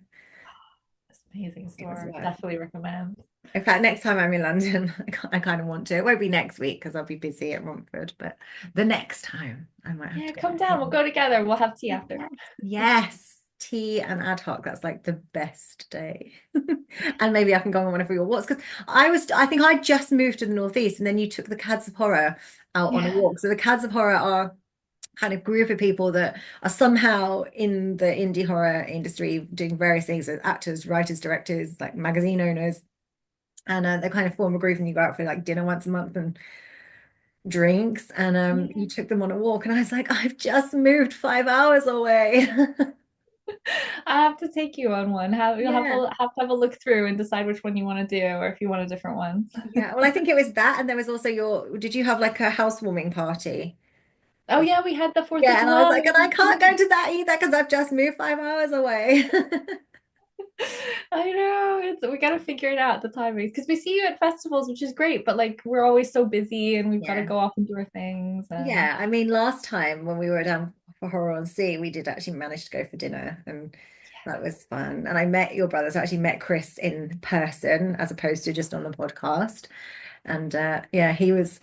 It's an amazing It was store. worth. Definitely recommend. In fact, next time I'm in London, I kind of want to. It won't be next week because I'll be busy at Romford, but the next time I might have Yeah, to go come back down. We'll in. go together. We'll have tea after. Yes, yes, tea and Ad Hoc. That's like the best day. And maybe I can go on one of your walks because I think I just moved to the Northeast and then you took the Cads of Horror out on a Yeah. walk. So the Cads of Horror are kind of group of people that are somehow in the indie horror industry doing various things as actors, writers, directors, like magazine owners. And they kind of form a group and you go out for like dinner once a month and drinks. And Yeah. you took them on a walk. And I was like, I've just moved 5 hours away. I have to take you on one. You'll Yeah. have to have a look through and decide which one you want to do, or if you want a different one. Yeah. Well, I think it was that. And there was also did you have like a housewarming party? Oh yeah, we had the Fourth of Yeah. And I was July. like, and I can't go to that either because I've just moved 5 hours away. I know. We gotta figure it out the timing because we see you at festivals, which is great, but like we're always so busy and we've got to Yeah. go off and do our things and Yeah. I mean, last time when we were down for Horror on Sea, we did actually manage to go for dinner and that was fun. And I met your brothers, I actually met Chris in person as opposed to just on the podcast. And yeah, he was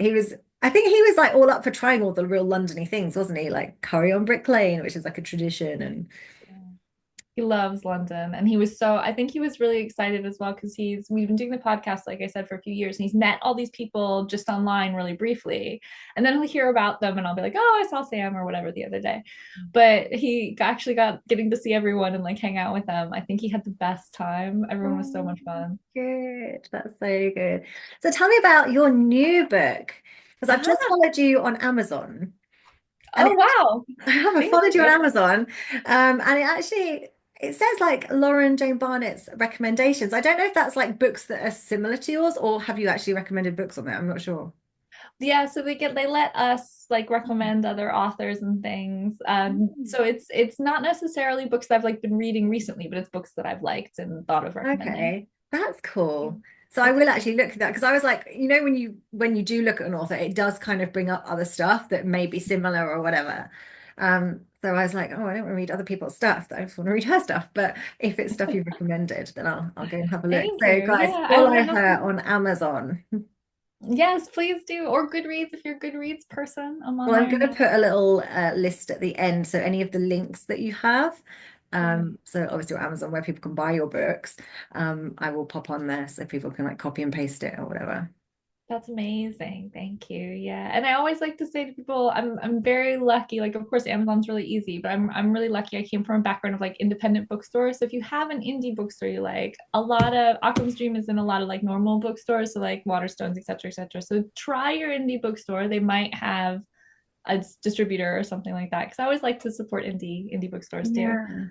I think he was like all up for trying all the real Londony things, wasn't he? Like curry on Brick Lane, which is like a tradition and yeah. He loves London and he was so I think he was really excited as well because we've been doing the podcast like I said for a few years and he's met all these people just online really briefly and then he'll hear about them and I'll be like oh I saw Sam or whatever the other day but he actually got getting to see everyone and like hang out with them. I think he had the best time. Everyone was so oh, much fun. good. That's so good. So tell me about your new book because I've just Ah, followed you on Amazon and oh wow. I haven't Thank followed you on you. Amazon and it says like Lauren Jane Barnett's recommendations. I don't know if that's like books that are similar to yours or have you actually recommended books on there? I'm not sure. Yeah, so they let us like recommend other authors and things. Mm. So it's not necessarily books that I've like been reading recently, but it's books that I've liked and thought of recommending. Okay, that's cool. So I It's will cool. actually look at that because I was like, when you do look at an author, it does kind of bring up other stuff that may be similar or whatever. So I was like, oh, I don't want to read other people's stuff. I just want to read her stuff. But if it's stuff you've recommended, then I'll go and have a look. Thank So you. guys, Yeah, I follow don't know if her you on Amazon. Yes, please do. Or Goodreads if you're a Goodreads person. I'm on Well, I'm there going to now. put a little list at the end, so any of the links that you have. Yeah. So obviously on Amazon where people can buy your books, I will pop on there so people can like copy and paste it or whatever. That's amazing. Thank you. Yeah. And I always like to say to people, I'm very lucky. Like, of course, Amazon's really easy, but I'm really lucky. I came from a background of like independent bookstores. So if you have an indie bookstore you like, a lot of Occam's Dream is in a lot of like normal bookstores, so like Waterstones, et cetera, et cetera. So try your indie bookstore. They might have a distributor or something like that. Because I always like to support indie bookstores too. Yeah.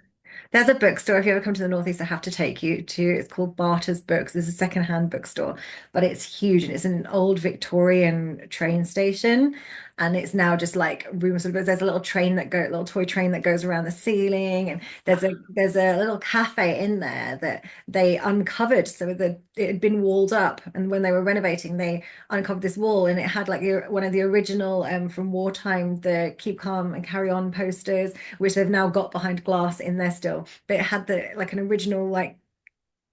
There's a bookstore, if you ever come to the Northeast, I have to take you to. It's called Barter's Books. It's a secondhand bookstore, but it's huge and it's in an old Victorian train station. And it's now just like rooms of, there's a little toy train that goes around the ceiling. And there's a little cafe in there that they uncovered. So it had been walled up. And when they were renovating, they uncovered this wall and it had like one of the original from wartime, the Keep Calm and Carry On posters, which they've now got behind glass in there still. But it had the like an original like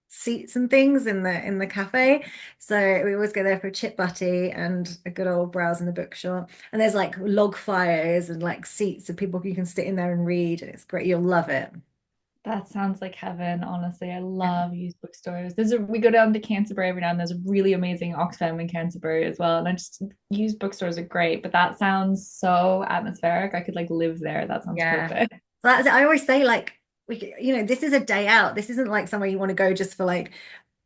seats and things in the cafe. So we always go there for a chip butty and a good old browse in the bookshop. And there's like log fires and like seats so people you can sit in there and read. And it's great. You'll love it. That sounds like heaven, honestly. I Yeah. love used bookstores. We go down to Canterbury every now and then. There's a really amazing Oxfam in Canterbury as well. And I just used bookstores are great, but that sounds so atmospheric. I could like live there. That sounds Yeah. perfect. So that's it. I always say like this is a day out. This isn't like somewhere you want to go just for like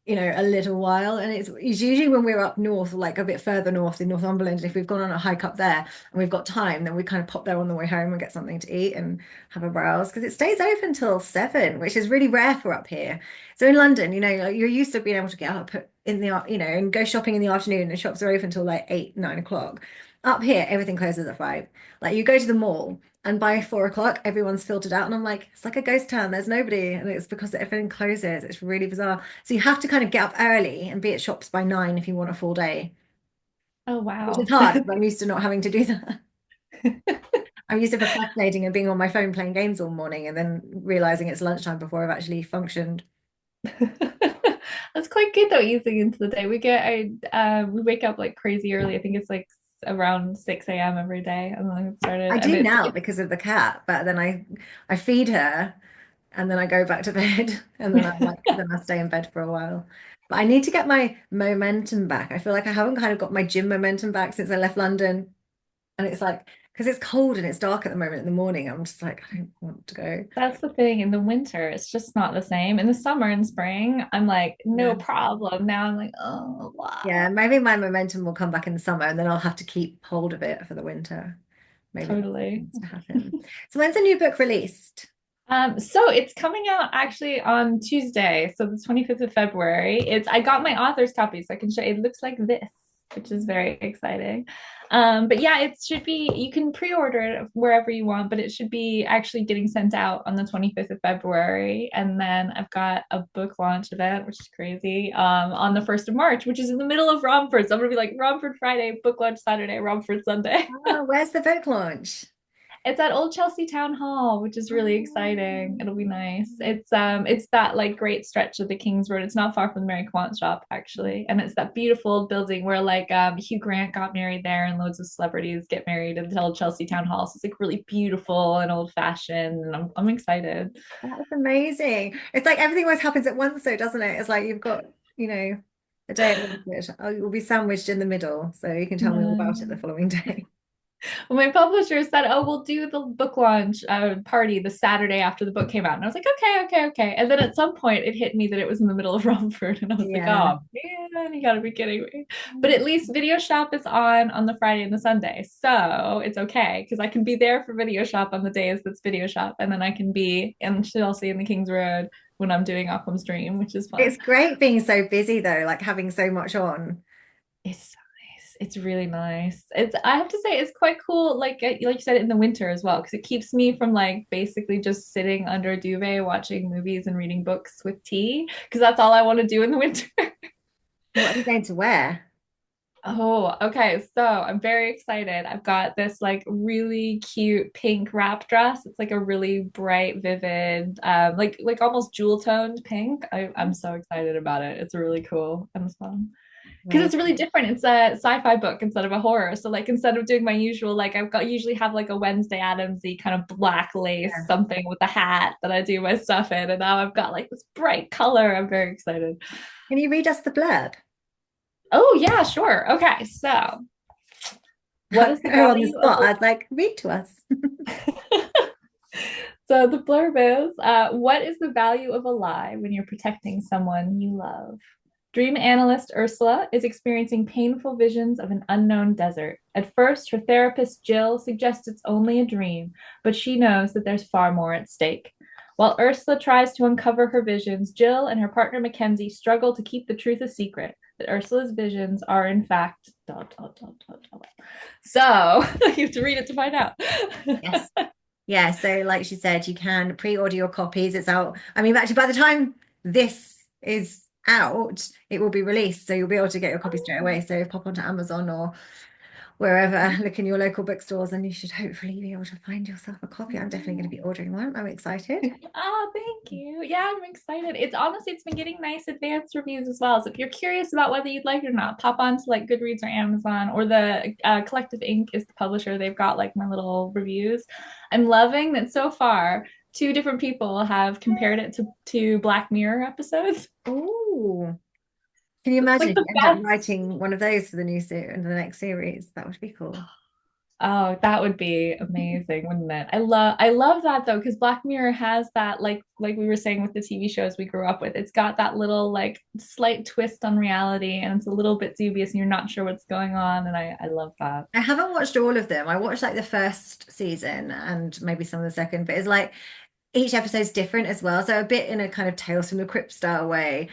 a little while. And it's usually when we're up north, like a bit further north in Northumberland, if we've gone on a hike up there and we've got time, then we kind of pop there on the way home and get something to eat and have a browse because it stays open till 7, which is really rare for up here. So in London, like you're used to being able to get up in and go shopping in the afternoon and shops are open till like 8, 9 o'clock. Up here, everything closes at 5. Like you go to the mall and by 4 o'clock, everyone's filtered out. And I'm like, it's like a ghost town. There's nobody. And it's because everything closes. It's really bizarre. So you have to kind of get up early and be at shops by 9 if you want a full day, Oh, which is wow. hard because I'm used to not having to do that. I'm used to procrastinating and being on my phone playing games all morning and then realizing it's lunchtime before I've actually functioned. That's quite good though, easing into the day. We wake up like crazy early. I think it's like around 6 a.m. every day, and then it started, I and do now because of the cat, but then I feed her and then I go back to bed and then I stay in bed for a while. But I need to get my momentum back. I feel like I haven't kind of got my gym momentum back since I left London. And it's like because it's cold and it's dark at the moment in the morning, I'm just like, I don't want to go. that's the thing. In the winter, it's just not the same. In the summer and spring, I'm like, Yeah. no problem. Now I'm like, oh Yeah, wow, maybe my momentum will come back in the summer and then I'll have to keep hold of it for the winter. Maybe that's what totally. needs to happen. So when's the new book released? So it's coming out actually on Tuesday, so the 25th of February. I got my author's copy, so I can show it looks like this, which is very exciting. But yeah, it should be you can pre-order it wherever you want, but it should be actually getting sent out on the 25th of February. And then I've got a book launch event, which is crazy, on the 1st of March, which is in the middle of Romford. So I'm gonna be like Romford Friday, book launch Saturday, Romford Sunday. Oh, where's the book launch? It's at Old Chelsea Town Hall, which is really exciting. It'll be nice. It's that like great stretch of the King's Road. It's not far from the Mary Quant shop actually, and it's that beautiful building where like Hugh Grant got married there, and loads of celebrities get married at the Old Chelsea Town Hall. So it's like really beautiful and old fashioned, and I'm excited. That's amazing. It's like everything always happens at once, though, doesn't it? It's like you've got, a day at Oxford. Oh, you'll be sandwiched in the middle, so you can tell me all about it the Yeah. following day. Well, my publisher said, "Oh, we'll do the book launch party the Saturday after the book came out," and I was like, "Okay, okay, okay." And then at some point, it hit me that it was in the middle of Romford, and I was like, Yeah. "Oh man, you got to be kidding me!" But at least Video Shop is on the Friday and the Sunday, so it's okay because I can be there for Video Shop on the days that's Video Shop, and then I can be in Chelsea in the King's Road when I'm doing Occam's Dream, which is It's fun. great being so busy though, like having so much on. It's so nice. It's really nice. I have to say it's quite cool like you said in the winter as well because it keeps me from like basically just sitting under a duvet watching movies and reading books with tea because that's all I want to do in the winter. What are you going to wear? Oh, okay. So I'm very excited. I've got this like really cute pink wrap dress. It's like a really bright, vivid, like almost jewel toned pink. I'm so excited about it. It's really cool and it's fun. because Right. it's really different. It's a sci-fi book instead of a horror. So like instead of doing my usual, like I've got usually have like a Wednesday Addamsy kind of black lace Yeah. something with a hat that I do my stuff in, and now I've got like this bright color. I'm very excited. Can you read us the blurb? Oh yeah, sure. Okay, so what is the Oh, on the value of spot. I'd like, read to us. so the blurb is what is the value of a lie when you're protecting someone you love? Dream analyst Ursula is experiencing painful visions of an unknown desert. At first, her therapist Jill suggests it's only a dream, but she knows that there's far more at stake. While Ursula tries to uncover her visions, Jill and her partner Mackenzie struggle to keep the truth a secret. That Ursula's visions are, in fact, dot, dot, dot, dot, dot. So you have to read it to find out. Yes. Yeah. So, like she said, you can pre-order your copies. It's out. I mean, actually, by the time this is out, it will be released. So you'll be able to get your copy straight away. So pop onto Amazon or wherever, look in your local bookstores, and you should hopefully be able to find yourself a copy. I'm definitely going to be ordering one. I'm excited. Oh, thank you. Yeah, I'm excited. It's honestly, it's been getting nice advanced reviews as well. So if you're curious about whether you'd like it or not, pop on to like Goodreads or Amazon or the Collective Ink is the publisher. They've got like my little reviews. I'm loving that so far. Two different people have compared it to Black Mirror episodes. Oh, can you It's imagine like if the you end up best. writing one of those for the new series, the next series? That would be cool. Oh, that would be amazing, wouldn't it? I love that though, because Black Mirror has that like we were saying with the TV shows we grew up with. It's got that little like slight twist on reality and it's a little bit dubious and you're not sure what's going on. And I love that. I haven't watched all of them. I watched like the first season and maybe some of the second, but it's like each episode's different as well. So a bit in a kind of Tales from the Crypt style way.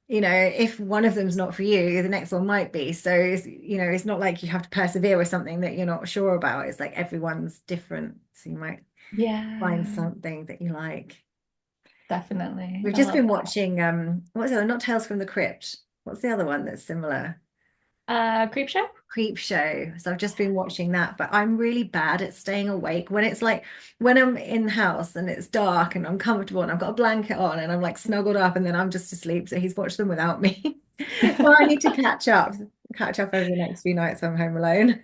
If one of them's not for you, the next one might be. So it's not like you have to persevere with something that you're not sure about. It's like everyone's different. So you might find Yeah, something that you like. definitely. We've I just love been that. watching what's the other? Not Tales from the Crypt. What's the other one that's similar? Creep Show? Creep Show. So I've just been watching that, but I'm really bad at staying awake when it's like when I'm in the house and it's dark and I'm comfortable and I've got a blanket on and I'm like snuggled up and then I'm just asleep. So he's watched them without me. So I need to catch up over the next few nights I'm home alone.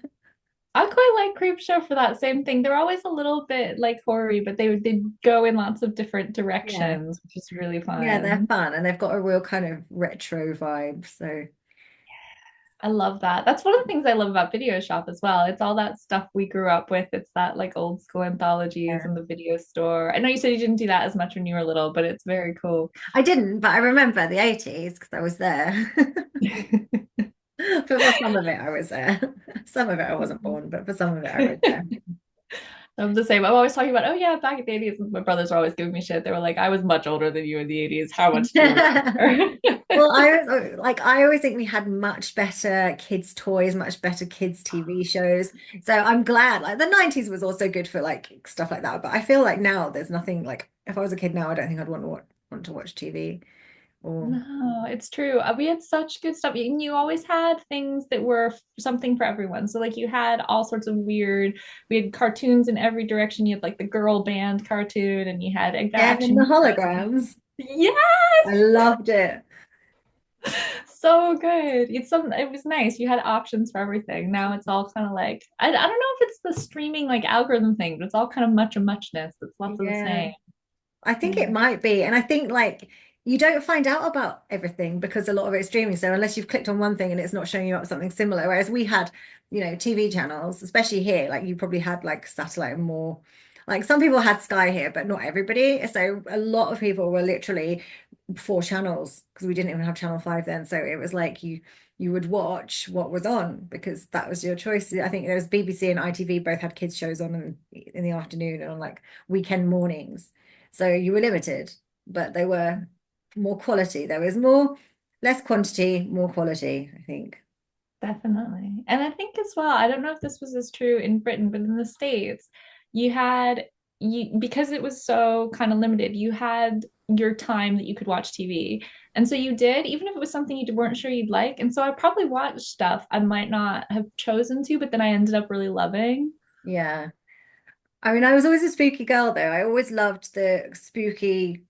I quite like Creep Show for that same thing. They're always a little bit like horror but they go in lots of different Yeah. directions, which is really Yeah, they're fun. fun and they've got a real kind of retro vibe. So I love that. That's one of the things I love about Video Shop as well. It's all that stuff we grew up with. It's that like old school anthologies yeah. in the video store. I know you said you didn't do that as much when you were little, but it's very cool. I didn't, but I remember the 80s because I was there. But for some of it, I was there. Some of it I wasn't born, but for some of it, I was there. I'm the same. I'm always talking about, oh yeah, back in the 80s. My brothers are always giving me shit. They were like, I was much older than you in the 80s. How much do you remember? Well, I always think we had much better kids' toys, much better kids' TV shows. So I'm glad. Like the 90s was also good for like stuff like that. But I feel like now there's nothing like if I was a kid now, I don't think I'd want to watch TV or No, it's true. We had such good stuff. And you always had things that were something for everyone. So, like, you had all sorts of weird, we had cartoons in every direction. You had like the girl band cartoon, and you had yeah, and the action. holograms. Yes, I loved it. so good. It was nice. You had options for everything. Now it's all kind of like I don't know if it's the streaming like algorithm thing, but it's all kind of much of muchness. It's lots of the Yeah. same. I think it Yeah. might be. And I think like you don't find out about everything because a lot of it's streaming. So unless you've clicked on one thing and it's not showing you up something similar, whereas we had, TV channels, especially here, like you probably had like satellite and more. Like some people had Sky here, but not everybody. So a lot of people were literally four channels because we didn't even have Channel 5 then. So it was like you would watch what was on because that was your choice. I think there was BBC and ITV both had kids shows on in the afternoon and on like weekend mornings. So you were limited, but they were more quality. There was less quantity, more quality, I think. Definitely. And I think as well, I don't know if this was as true in Britain, but in the States, you had you because it was so kind of limited, you had your time that you could watch TV. And so you did, even if it was something you weren't sure you'd like. And so I probably watched stuff I might not have chosen to, but then I ended up really loving. Yeah. I mean, I was always a spooky girl though. I always loved the spooky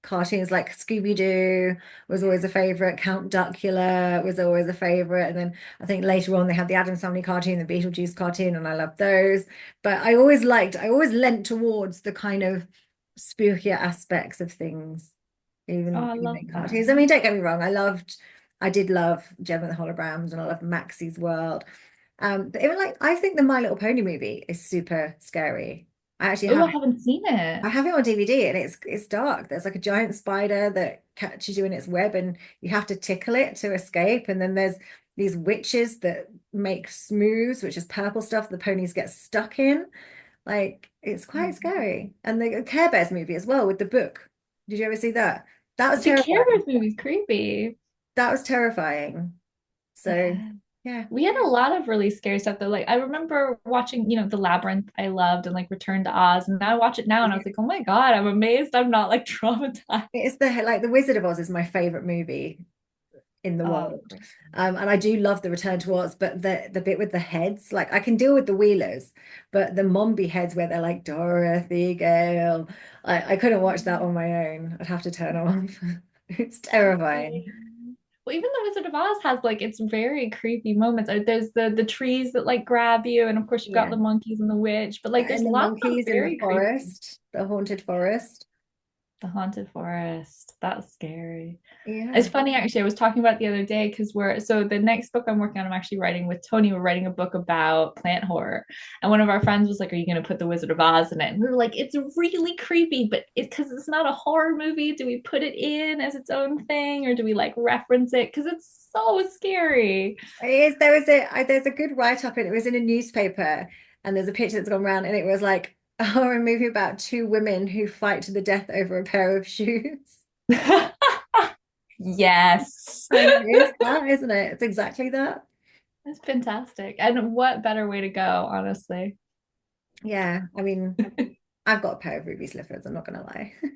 cartoons like Scooby-Doo was always a favorite. Count Duckula was always a favorite. And then I think later on they had the Addams Family cartoon, the Beetlejuice cartoon, and I loved those. But I always leant towards the kind of spookier aspects of things, Oh, even I even love in that. cartoons. I mean, don't get me wrong, I did love Gemma the Holograms, and I love Maxie's World. But even like I think the My Little Pony movie is super scary. I actually Oh, have I haven't seen it. I have it on DVD, and it's dark. There's like a giant spider that catches you in its web, and you have to tickle it to escape. And then there's these witches that make smooths, which is purple stuff the ponies get stuck in. Like it's quite scary. And the Care Bears movie as well with the book. Did you ever see that? That was The Care terrifying. Bears movie's creepy. That was terrifying. So Yeah. yeah. We had a lot of really scary stuff though. Like I remember watching, The Labyrinth I loved and like Return to Oz. And I watch it now and I was like, oh my God, I'm amazed I'm not like traumatized. It's the Wizard of Oz is my favorite movie in the Oh, world. And I do love the Return to Oz, but the bit with the heads, like I can deal with the Wheelers, but the Mombi heads where they're like Dorothy Gale, I couldn't watch that on my own. I'd have to turn off. It's terrifying. well, even the Wizard of Oz has like its very creepy moments. There's the trees that like grab you, and of course you've got Yeah. the monkeys and the witch, but like there's And the lots of monkeys in the very creepy. forest, the haunted forest. The haunted forest. That's scary. It's Yeah. funny actually. I was talking about it the other day because the next book I'm working on, I'm actually writing with Tony. We're writing a book about plant horror, and one of our friends was like, "Are you going to put the Wizard of Oz in it?" And we were like, "It's really creepy, but because it's not a horror movie, do we put it in as its own thing, or do we like reference it? Because it's so scary." It is, there's a good write-up, and it was in a newspaper, and there's a picture that's gone around, and it was like a horror movie about two women who fight to the death over a pair of shoes. Yes. And it is that, isn't it? It's exactly that. That's fantastic. And what better way to go, honestly? Yeah, I mean, I've got a pair of ruby slippers, I'm not gonna lie. Oh,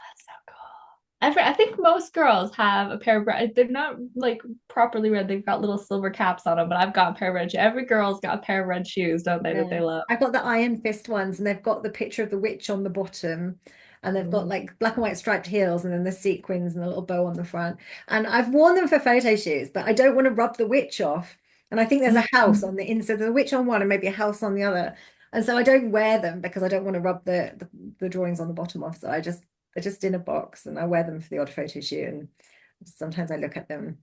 that's so cool. I think most girls have a pair of red. They're not like properly red. They've got little silver caps on them, but I've got a pair of red shoes. Every girl's got a pair of red shoes, don't they, that Yeah. they love? I've got the Iron Fist ones, and they've got the picture of the witch on the bottom, and they've got like black and white striped heels, and then the sequins and a little bow on the front. And I've worn them for photo shoots, but I don't want to rub the witch off. And I think there's a house Mhm. on the inside, there's a witch on one, and maybe a house on the other. And so I don't wear them because I don't want to rub the drawings on the bottom off. So they're just in a box, and I wear them for the odd photo shoot. And sometimes I look at them.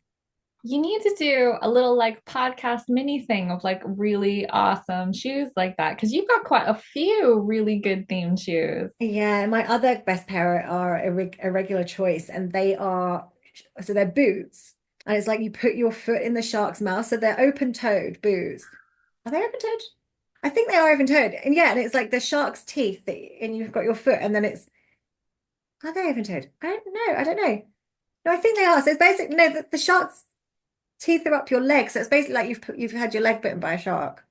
You need to do a little like podcast mini thing of like really awesome shoes like that because you've got quite a few really good themed shoes. Yeah, my other best pair are a regular choice, and they're boots, and it's like you put your foot in the shark's mouth, so they're open-toed boots. Are they open-toed? I think they are open-toed, and yeah, and it's like the shark's teeth, and you've got your foot, and then are they open-toed? I don't know. I don't know. No, I think they are. So it's basically no, the shark's teeth are up your leg, so it's basically like you've had your leg bitten by a shark.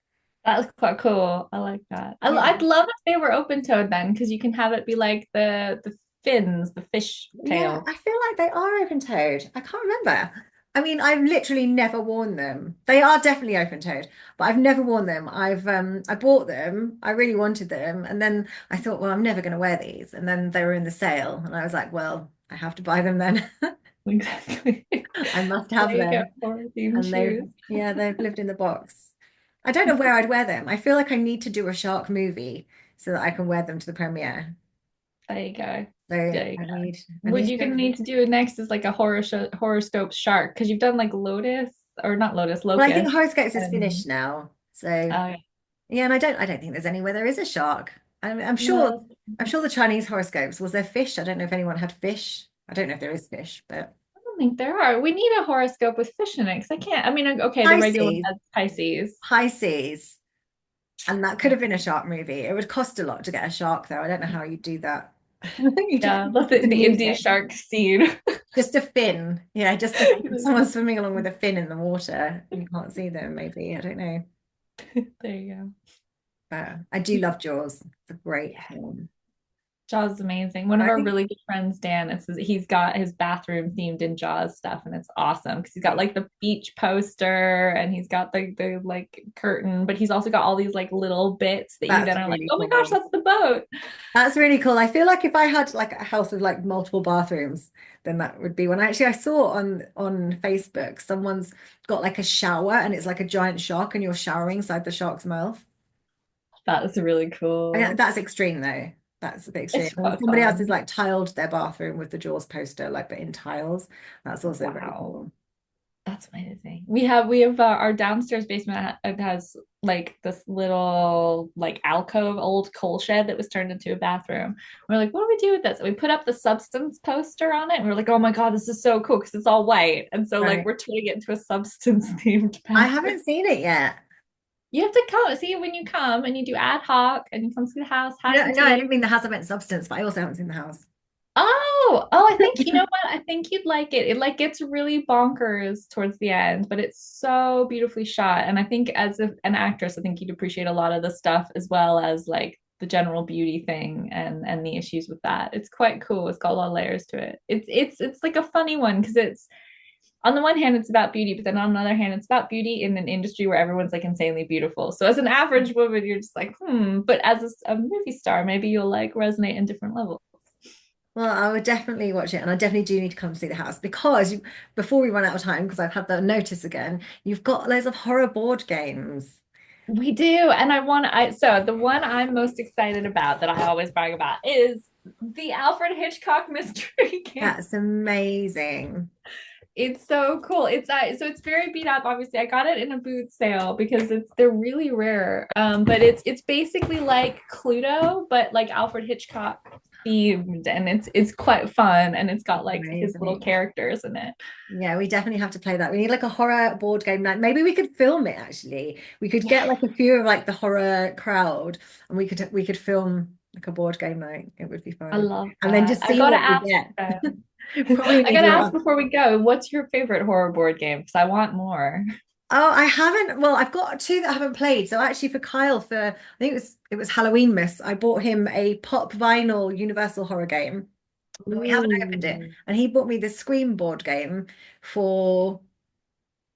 That was quite cool. I like that. Yeah. I'd love if they were open toed then, because you can have it be like the fins, the fish Yeah, tail. I feel like they are open-toed. I can't remember. I mean, I've literally never worn them. They are definitely open-toed, but I've never worn them. I bought them. I really wanted them, and then I thought, well, I'm never going to wear these. And then they were in the sale, and I was like, well, I have to buy them then. Exactly. I must That's have why you them. get horror themed And shoes. they've lived in the box. I don't know where I'd wear them. I feel like I need to do a shark movie so that I can wear them to the premiere. There you go. So There you I go. need I What need to you're go. gonna need to do next is like a horoscope shark because you've done like Lotus or not Lotus, Well, I think Locust. horoscopes is And finished now. So oh yeah, and I don't think there's anywhere there is a shark. no, I'm sure the Chinese horoscopes, was there fish? I don't know if anyone had fish. I don't know if there is fish, but I don't think there are. We need a horoscope with fish in it because I can't. I mean, okay, the regular one Pisces, has Pisces. Pisces, and that could have been a shark movie. It would cost a lot to get a shark, though. I don't know how you do that. You just Yeah, that's the need Indian it. shark scene. Just a fin. Yeah, just a someone swimming along with a fin in the water. You can't see them, maybe. I don't know. There you But I do love Jaws. It's a great go. film. Jaws is amazing. One of I our think really good friends, Dan, he's got his bathroom themed in Jaws stuff, and it's awesome because he's got like the beach poster and he's got the like curtain, but he's also got all these like little bits that you that's then are like, really oh my gosh, cool. that's the boat. That's really cool. I feel like if I had like a house with like multiple bathrooms, then that would be one. Actually, I saw on Facebook someone's got like a shower and it's like a giant shark and you're showering inside the shark's mouth. That is really And cool. that's extreme though. That's a bit extreme. It's And quite somebody else has fun. like tiled their bathroom with the Jaws poster, like but in tiles. That's also very Wow. cool. That's amazing. We have our downstairs basement it has like this little like alcove old coal shed that was turned into a bathroom. We're like, what do we do with this? And we put up the substance poster on it, and we're like, oh my God, this is so cool because it's all white. And so like Right. we're turning it into a substance themed I bathroom. haven't seen it yet. You have to come see when you come and you do ad hoc and you come see the house, have No, some no, I tea. didn't mean the house. I meant substance, but I also haven't seen the house. Oh, I think you know what? I think you'd like it. It like gets really bonkers towards the end, but it's so beautifully shot. And I think as an actress, I think you'd appreciate a lot of the stuff as well as like the general beauty thing and the issues with that. It's quite cool. It's got a lot of layers to it. It's like a funny one because it's on the one hand it's about beauty, but then on the other hand it's about beauty in an industry where everyone's like insanely beautiful. So as an average woman, you're just like, but as a movie star, maybe you'll like resonate in different levels. Well, I would definitely watch it, and I definitely do need to come see the house because before we run out of time, because I've had the notice again, you've got loads of horror board games. We do. And so the one I'm most excited about that I always brag about is the Alfred Hitchcock mystery game. That's amazing. It's so cool. It's very beat up. Obviously, I got it in a boot sale because they're really rare. But it's basically like Cluedo, but like Alfred Hitchcock themed, and it's quite fun, and it's got like his little Amazing. characters in it. Yeah, we definitely have to play that. We need like a horror board game night. Maybe we could film it actually. We could Yeah, get like a few of like the horror crowd and we could film like a board game night. It would be I fun. love And then that. just see what we get. Probably I need gotta a ask lot. before we go, what's your favorite horror board game? Because I want more. Oh, I haven't. Well, I've got two that I haven't played. So actually for Kyle I think it was Halloween Miss. I bought him a pop vinyl Universal horror game. And we haven't opened it. Ooh. And he bought me the Scream board game for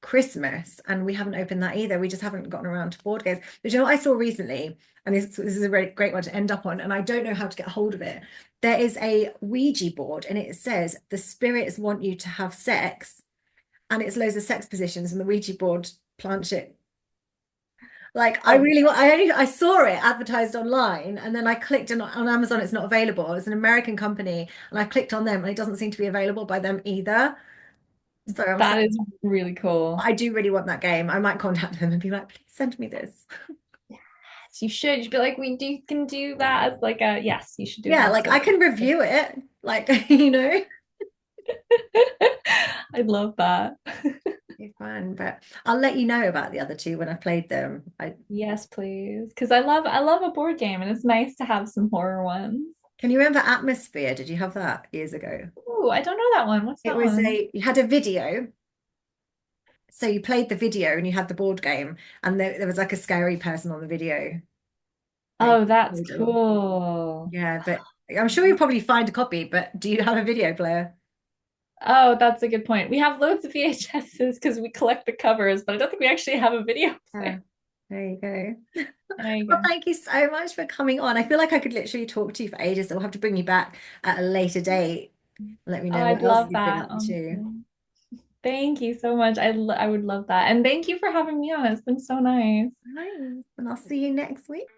Christmas, and we haven't opened that either. We just haven't gotten around to board games. But you know what I saw recently? And this is a really great one to end up on, and I don't know how to get a hold of it. There is a Ouija board, and it says the spirits want you to have sex, and it's loads of sex positions, and the Ouija board plants it. Like I Oh, really want, I saw it advertised online, and then I clicked on Amazon. It's not available. It's an American company, and I clicked on them, and it doesn't seem to be available by them either. So I'm that sad. is really cool. I do really want that game. I might contact them and be like, please send me this. Yes, you should. You'd be like, we do can do that as like a yes, you should do it Yeah, like I absolutely. can review it. Like, you know, I love that. be fun. But I'll let you know about the other two when I've played them. Yes, please. Because I love a board game and it's nice to have some horror ones. Can you remember Atmosphere? Did you have that years ago? Ooh, I don't know that one. What's It that was one? you had a video. So you played the video and you had the board game, and there was like a scary person on the video. That you Oh, that's played along. cool. Yeah, but I'm sure you'll probably find a copy, but do you have a video player? Oh, that's a good point. We have loads of VHSs because we collect the covers, but I don't think we actually have a video Yeah, player. there you go. There you Well, go. thank you so much for coming on. I feel like I could literally talk to you for ages, so we'll have to bring you back at a later date. Let me Oh, know I'd what else love you've been that. up to. Thank you so much. I would love that. And thank you for having me on. It's been so nice. Nice. And I'll see you next week.